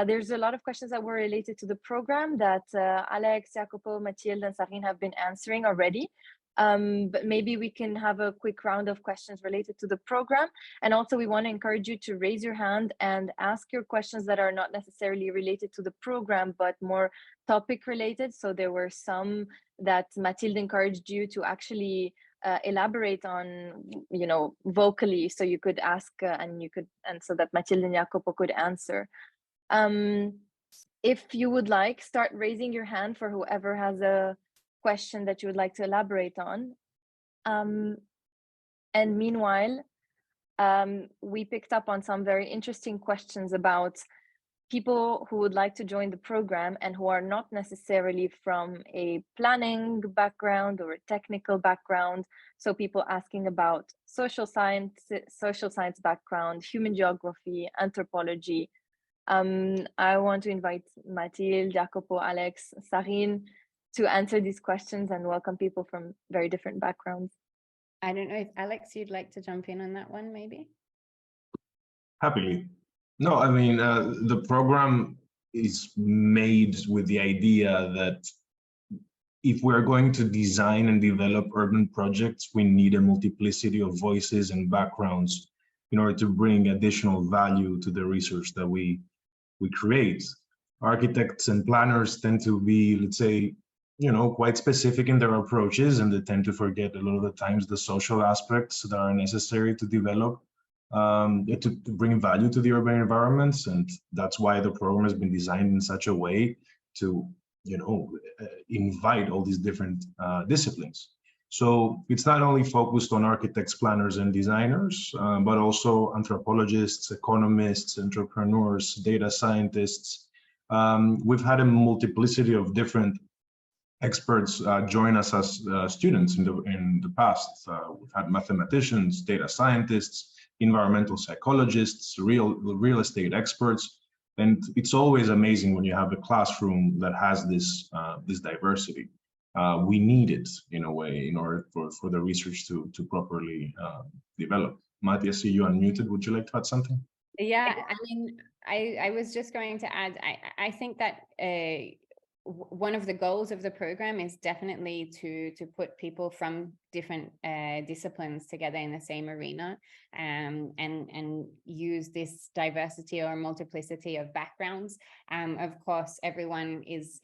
There's a lot of questions that were related to the program that Alex, Iacopo, Mathilde, and Sarine have been answering already. But maybe we can have a quick round of questions related to the program. And also we want to encourage you to raise your hand and ask your questions that are not necessarily related to the program, but more topic related. So there were some that Mathilde encouraged you to actually elaborate on, you know, vocally, so you could ask and so that Mathilde and Iacopo could answer. If you would like, start raising your hand for whoever has a question that you would like to elaborate on. And meanwhile, we picked up on some very interesting questions about people who would like to join the program and who are not necessarily from a planning background or a technical background. So people asking about social science background, human geography, anthropology. I want to invite Mathilde, Iacopo, Alex, Sarine to answer these questions and welcome people from very different backgrounds. I don't know if Alex, you'd like to jump in on that one, maybe? Happily. No, I mean, the program is made with the idea that if we're going to design and develop urban projects, we need a multiplicity of voices and backgrounds in order to bring additional value to the research that we create. Architects and planners tend to be, let's say, you know, quite specific in their approaches, and they tend to forget a lot of the times the social aspects that are necessary to develop, to bring value to the urban environments. And that's why the program has been designed in such a way to invite all these different disciplines. So it's not only focused on architects, planners, and designers, but also anthropologists, economists, entrepreneurs, data scientists. We've had a multiplicity of different experts join us as students in the past. We've had mathematicians, data scientists, environmental psychologists, real estate experts, and it's always amazing when you have a classroom that has this this diversity. We need it in a way in order for the research to properly develop. Mati, I see you unmuted. Would you like to add something? Yeah, I mean, I was just going to add, I think that one of the goals of the program is definitely to put people from different disciplines together in the same arena, and use this diversity or multiplicity of backgrounds. Of course, everyone is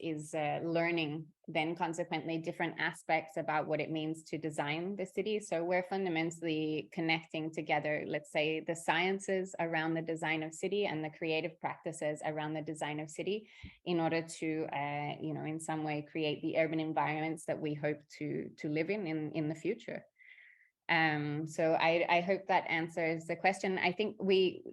learning then consequently different aspects about what it means to design the city. So we're fundamentally connecting together, let's say, the sciences around the design of city and the creative practices around the design of city in order to, in some way create the urban environments that we hope to live in the future. So I hope that answers the question. I think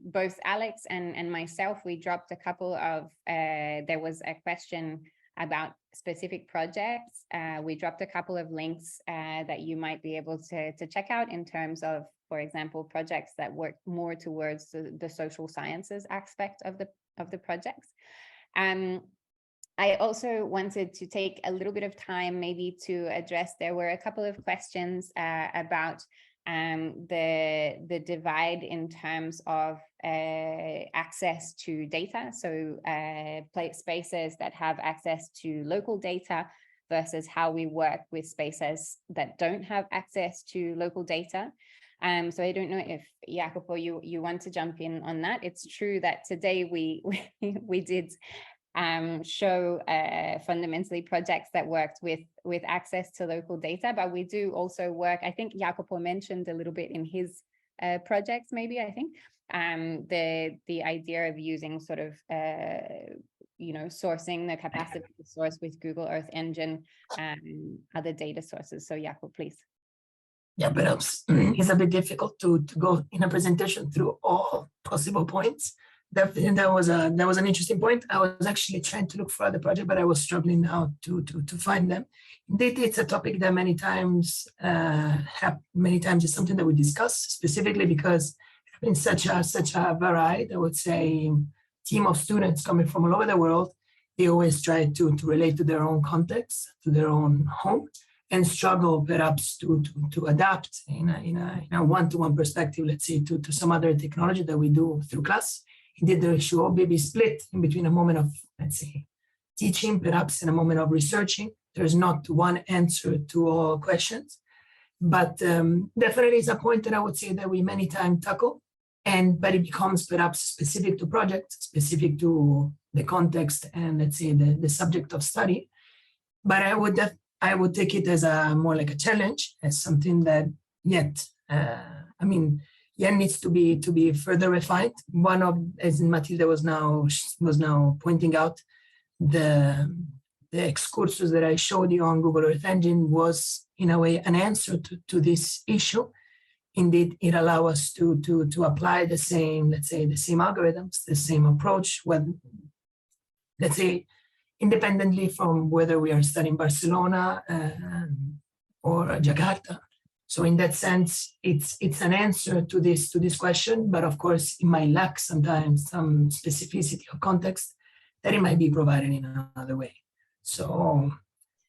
both Alex and myself, we dropped a couple of, there was a question about specific projects. We dropped a couple of links that you might be able to check out in terms of, for example, projects that work more towards the social sciences aspect of the projects. I also wanted to take a little bit of time maybe to address, there were a couple of questions about the divide in terms of access to data. So spaces that have access to local data versus how we work with spaces that don't have access to local data. So I don't know if Iacopo, you want to jump in on that. It's true that today we did show fundamentally projects that worked with access to local data, but we do also work, I think Iacopo mentioned a little bit in his projects, maybe, I think, the idea of using sort of, sourcing the capacity to source with Google Earth Engine and other data sources. So Iacopo, please. Yeah, perhaps it's a bit difficult to go in a presentation through all possible points. That was an interesting point. I was actually trying to look for other project, but I was struggling now to find them. Indeed, it's a topic that many times is something that we discuss, specifically because in such a varied, I would say, team of students coming from all over the world, they always try to relate to their own context, to their own home, and struggle perhaps to adapt in a one-to-one perspective, let's say, to some other technology that we do through class. Indeed, the issue will be split in between a moment of, let's say, teaching, perhaps, and a moment of researching. There's not one answer to all questions, but definitely it's a point that I would say that we many times tackle, but it becomes perhaps specific to projects, specific to the context and, let's say, the subject of study. But I would take it as more like a challenge, as something that yet needs to be further refined. One of, as Mathilde was now pointing out, the excursus that I showed you on Google Earth Engine was in a way an answer to this issue. Indeed, it allows us to apply the same, let's say, the same algorithms, the same approach, when, let's say, independently from whether we are studying Barcelona or Jakarta. So in that sense, it's an answer to this question, but of course it might lack sometimes some specificity of context that it might be provided in another way. So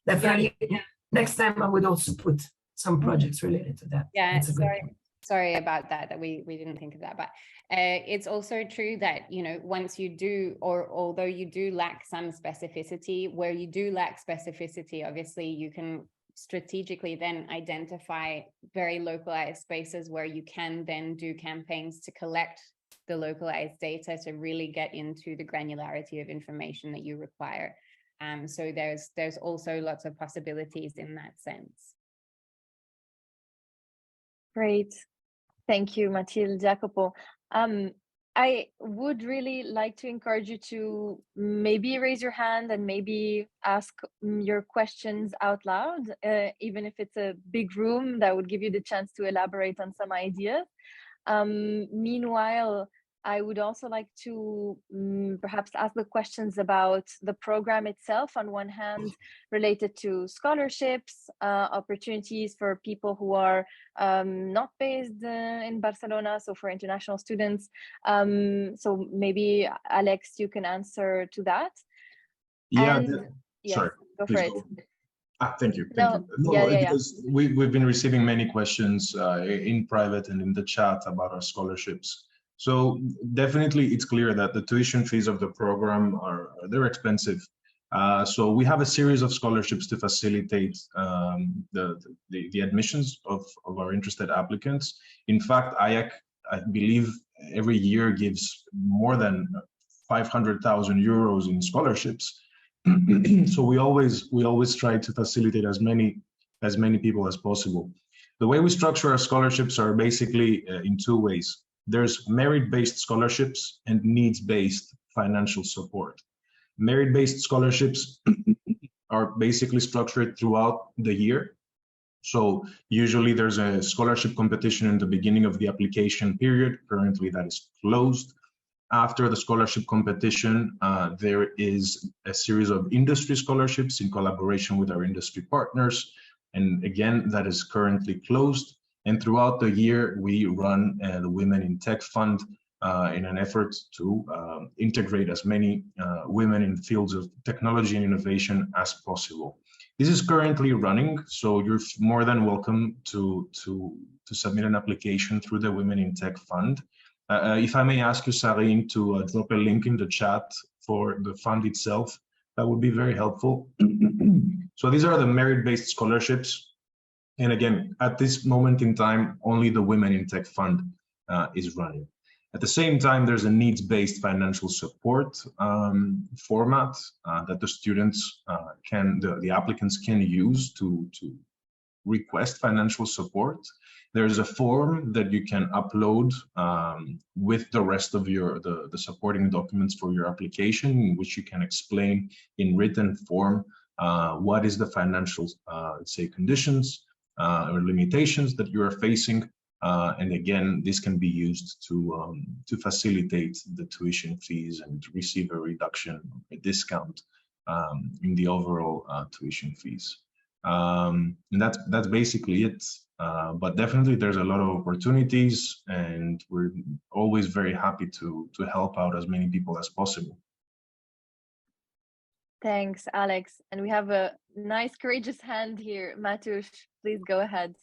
definitely, next time I would also put some projects related to that. Yeah, sorry about that we didn't think of that, but it's also true that, once you do, or although you do lack some specificity, where you do lack specificity, obviously you can strategically then identify very localized spaces where you can then do campaigns to collect the localized data to really get into the granularity of information that you require. So there's also lots of possibilities in that sense. Great. Thank you, Mathilde, Iacopo. I would really like to encourage you to maybe raise your hand and maybe ask your questions out loud, even if it's a big room, that would give you the chance to elaborate on some ideas. Meanwhile, I would also like to perhaps ask the questions about the program itself, on one hand, related to scholarships, opportunities for people who are not based in Barcelona, so for international students. So maybe, Alex, you can answer to that. Yeah, And yes, sorry, go please for it. go. Thank you. No, No, yeah. because we've been receiving many questions in private and in the chat about our scholarships. So definitely it's clear that the tuition fees of the program they're expensive. So we have a series of scholarships to facilitate the admissions of our interested applicants. In fact, IAAC, I believe, every year gives more than 500,000 euros in scholarships. So we always try to facilitate as many people as possible. The way we structure our scholarships are basically in two ways. There's merit-based scholarships and needs-based financial support. Merit-based scholarships are basically structured throughout the year. So usually there's a scholarship competition in the beginning of the application period. Currently that is closed. After the scholarship competition, there is a series of industry scholarships in collaboration with our industry partners. And again, that is currently closed. And throughout the year, we run the Women in Tech Fund in an effort to integrate as many women in fields of technology and innovation as possible. This is currently running, so you're more than welcome to submit an application through the Women in Tech Fund. If I may ask you, Sarine, to drop a link in the chat for the fund itself, that would be very helpful. So these are the merit-based scholarships. And again, at this moment in time, only the Women in Tech Fund is running. At the same time, there's a needs-based financial support format that the students the applicants can use to request financial support. There's a form that you can upload with the rest of the supporting documents for your application, in which you can explain in written form what is the financial, let's say, conditions or limitations that you are facing. And again, this can be used to facilitate the tuition fees and receive a reduction, a discount in the overall tuition fees. And that's basically it. But definitely there's a lot of opportunities, and we're always very happy to help out as many people as possible. Thanks, Alex. And we have a nice, courageous hand here. Matusz, please go ahead.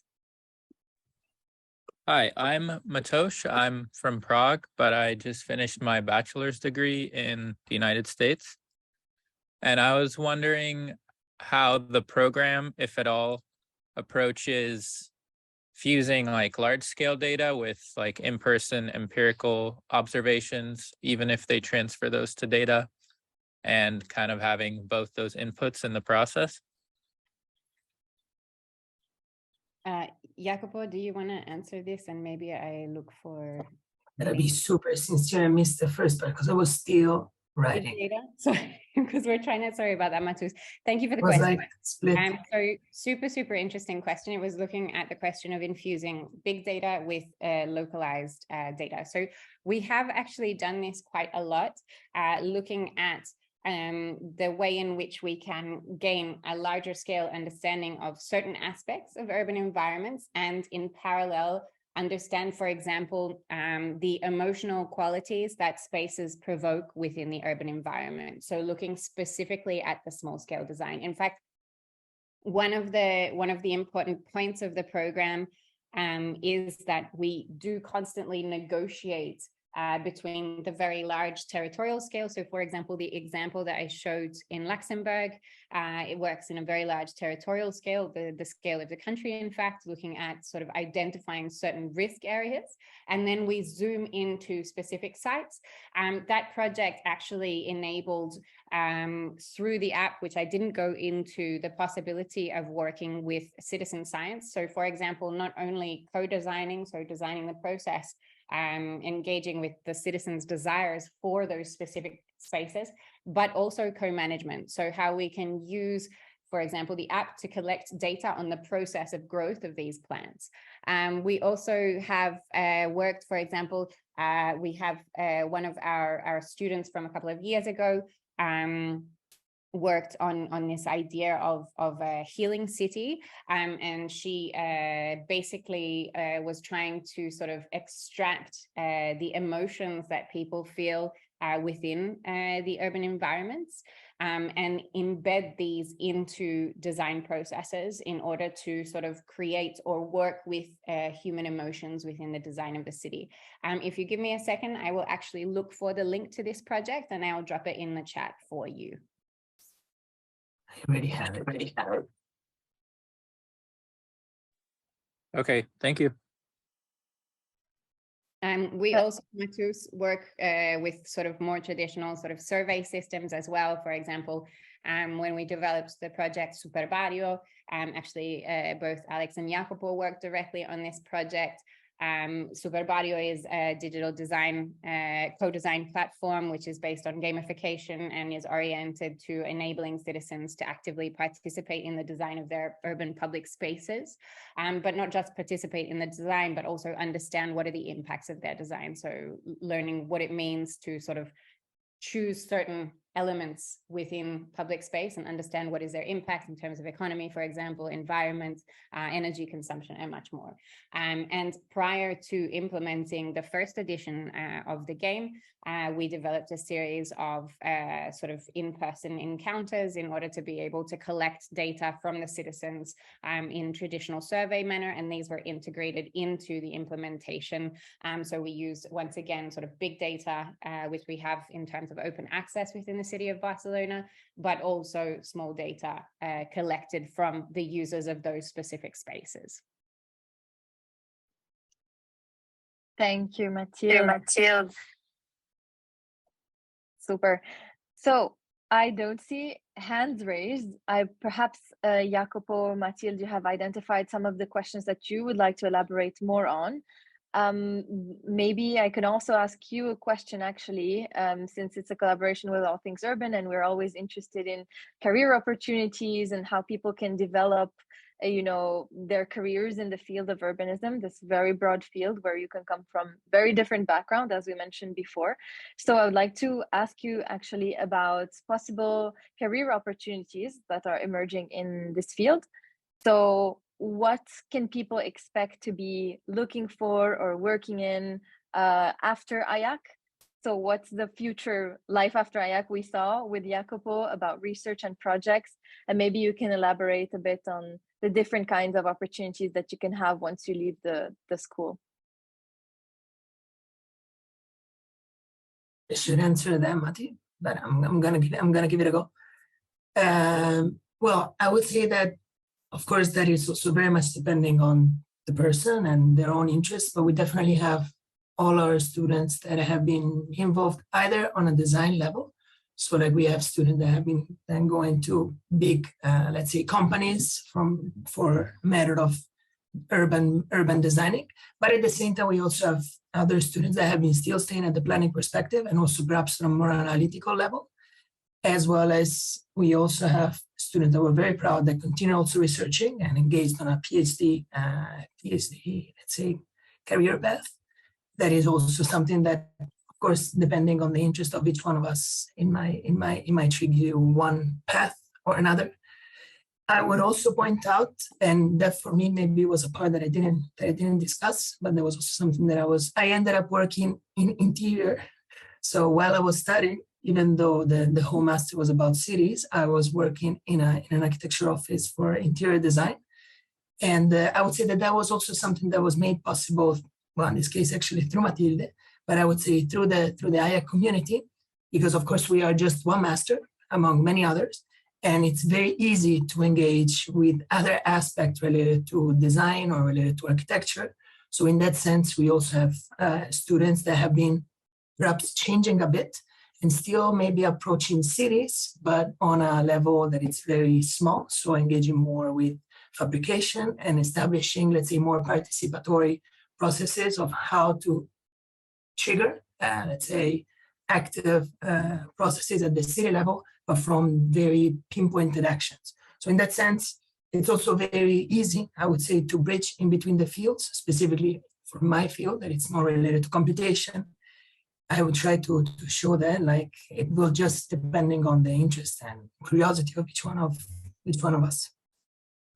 Hi, I'm Matosh. I'm from Prague, but I just finished my bachelor's degree in the United States. And I was wondering how the program, if at all, approaches fusing like large-scale data with like in-person empirical observations, even if they transfer those to data, and kind of having both those inputs in the process. Iacopo, do you want to answer this? And maybe I look for... That'd be super sincere. I missed the first part because I was still writing. Data? Sorry, because we're trying to, sorry about that, Matusz. Thank you for the question. Like split. So super interesting question. It was looking at the question of infusing big data with localized data. So we have actually done this quite a lot, looking at the way in which we can gain a larger scale understanding of certain aspects of urban environments, and in parallel understand, for example, the emotional qualities that spaces provoke within the urban environment. So looking specifically at the small scale design. In fact, one of the important points of the program is that we do constantly negotiate between the very large territorial scale. So for example, the example that I showed in Luxembourg, it works in a very large territorial scale, the scale of the country, in fact, looking at sort of identifying certain risk areas. And then we zoom into specific sites. That project actually enabled through the app, which I didn't go into, the possibility of working with citizen science. So for example, not only co-designing, so designing the process, engaging with the citizens' desires for those specific spaces, but also co-management. So how we can use, for example, the app to collect data on the process of growth of these plants. We also have worked, for example, we have one of our students from a couple of years ago worked on this idea of a healing city, and she basically was trying to sort of extract the emotions that people feel within the urban environments, and embed these into design processes in order to sort of create or work with human emotions within the design of the city. If you give me a second, I will actually look for the link to this project and I'll drop it in the chat for you. I already have it. Okay, thank you. We also want to work with sort of more traditional sort of survey systems as well. For example, when we developed the project Super Barrio, actually both Alex and Iacopo worked directly on this project. Super Barrio is a digital design, co-design platform, which is based on gamification and is oriented to enabling citizens to actively participate in the design of their urban public spaces, but not just participate in the design, but also understand what are the impacts of their design. So learning what it means to sort of choose certain elements within public space and understand what is their impact in terms of economy, for example, environment, energy consumption, and much more. And prior to implementing the first edition of the game, we developed a series of sort of in-person encounters in order to be able to collect data from the citizens in traditional survey manner, and these were integrated into the implementation. So we use, once again, sort of big data, which we have in terms of open access within the city of Barcelona, but also small data collected from the users of those specific spaces. Thank you, Mathilde. Super. So I don't see hands raised. Perhaps Iacopo, Mathilde, you have identified some of the questions that you would like to elaborate more on. Maybe I could also ask you a question, actually, since it's a collaboration with All Things Urban, and we're always interested in career opportunities and how people can develop, their careers in the field of urbanism, this very broad field where you can come from very different backgrounds, as we mentioned before. So I would like to ask you actually about possible career opportunities that are emerging in this field. So what can people expect to be looking for or working in after IAAC? So what's the future life after IAAC? We saw with Iacopo about research and projects, and maybe you can elaborate a bit on the different kinds of opportunities that you can have once you leave the school. I should answer that, Mati, but I'm gonna give it a go. Well, I would say that, of course, that is also very much depending on the person and their own interests, but we definitely have all our students that have been involved either on a design level. So like we have students that have been then going to big, let's say, companies for matter of urban designing. But at the same time, we also have other students that have been still staying at the planning perspective and also perhaps on a more analytical level, as well as we also have students that were very proud that continue also researching and engaged on a PhD, let's say, career path. That is also something that, of course, depending on the interest of each one of us, it might trigger you one path or another. I would also point out, and that for me maybe was a part that I didn't discuss, but there was also something that I ended up working in interior. So while I was studying, even though the whole master was about cities, I was working in an architecture office for interior design. And I would say that was also something that was made possible, well, in this case, actually through Mathilde, but I would say through the IAAC community, because of course we are just one master among many others. And it's very easy to engage with other aspects related to design or related to architecture. So in that sense, we also have students that have been perhaps changing a bit and still maybe approaching cities, but on a level that it's very small. So engaging more with fabrication and establishing, let's say, more participatory processes of how to trigger, let's say, active processes at the city level, but from very pinpointed actions. So in that sense, it's also very easy, I would say, to bridge in between the fields, specifically for my field, that it's more related to computation. I would try to show that, like, it will just depending on the interest and curiosity of each one of us.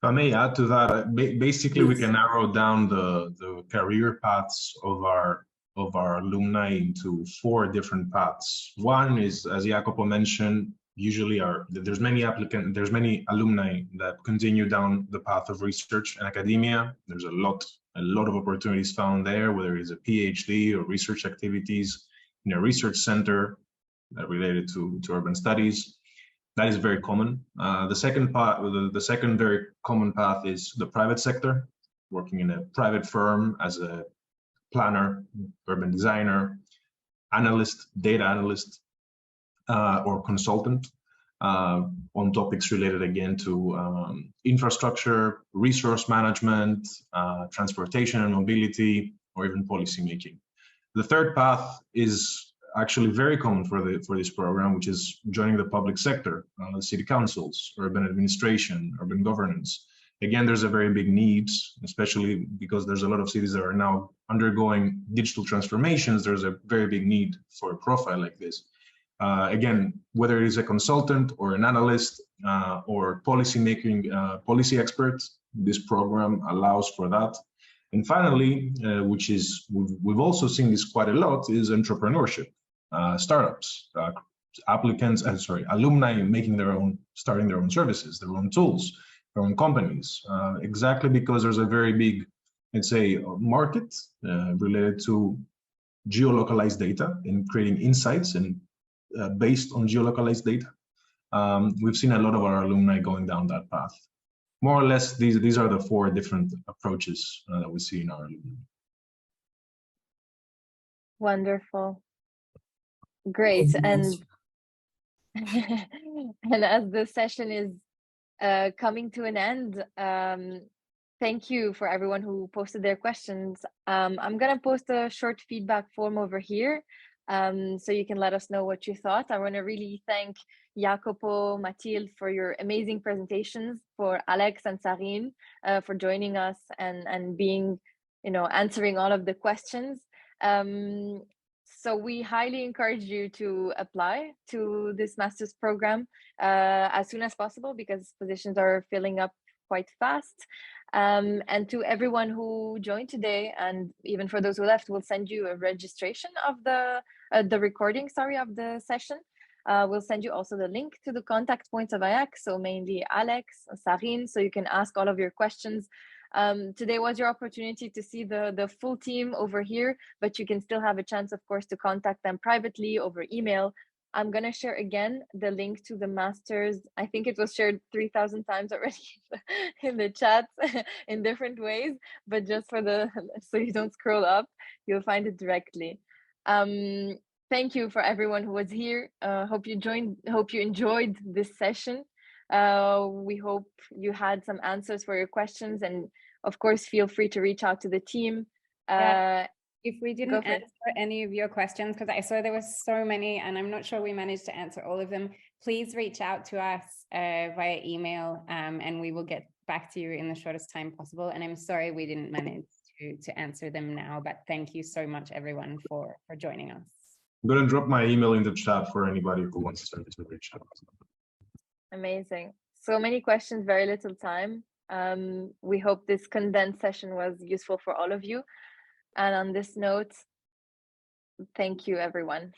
If I may add to that, basically, we Please. can narrow down the career paths of our alumni into 4 different paths. One is, as Iacopo mentioned, usually there's many alumni that continue down the path of research and academia. There's a lot of opportunities found there, whether it's a PhD or research activities in a research center related to urban studies. That is very common. The second very common path is the private sector, working in a private firm as a planner, urban designer, analyst, data analyst, or consultant on topics related again to infrastructure, resource management, transportation and mobility, or even policymaking. The third path is actually very common for this program, which is joining the public sector, city councils, urban administration, urban governance. Again, there's a very big need, especially because there's a lot of cities that are now undergoing digital transformations. There's a very big need for a profile like this. Again, whether it is a consultant or an analyst or policy expert, this program allows for that. And finally, which is, we've also seen this quite a lot, is entrepreneurship, startups, alumni starting their own services, their own tools, their own companies, exactly because there's a very big, let's say, market related to geolocalized data and creating insights and based on geolocalized data. We've seen a lot of our alumni going down that path. More or less, these are the 4 different approaches that we see in our alumni. Wonderful. Great. And as the session is coming to an end, thank you for everyone who posted their questions. I'm going to post a short feedback form over here, so you can let us know what you thought. I want to really thank Iacopo, Mathilde for your amazing presentations, for Alex and Sarine for joining us and being, answering all of the questions. So we highly encourage you to apply to this master's program as soon as possible, because positions are filling up quite fast. And to everyone who joined today, and even for those who left, we'll send you a registration of the recording, of the session. We'll send you also the link to the contact points of IAAC, so mainly Alex, Sarine, so you can ask all of your questions. Today was your opportunity to see the full team over here, but you can still have a chance, of course, to contact them privately over email. I'm going to share again the link to the master's. I think it was shared 3,000 times already in the chat in different ways, but just so you don't scroll up, you'll find it directly. Thank you for everyone who was here. Hope you enjoyed this session. We hope you had some answers for your questions, and of course, feel free to reach out to the team. If we didn't answer any of your questions, because I saw there were so many and I'm not sure we managed to answer all of them, please reach out to us via email and we will get back to you in the shortest time possible. And I'm sorry we didn't manage to answer them now, but thank you so much, everyone, for joining us. I'm going to drop my email in the chat for anybody who wants to reach out. Amazing. So many questions, very little time. We hope this condensed session was useful for all of you. And on this note, thank you, everyone.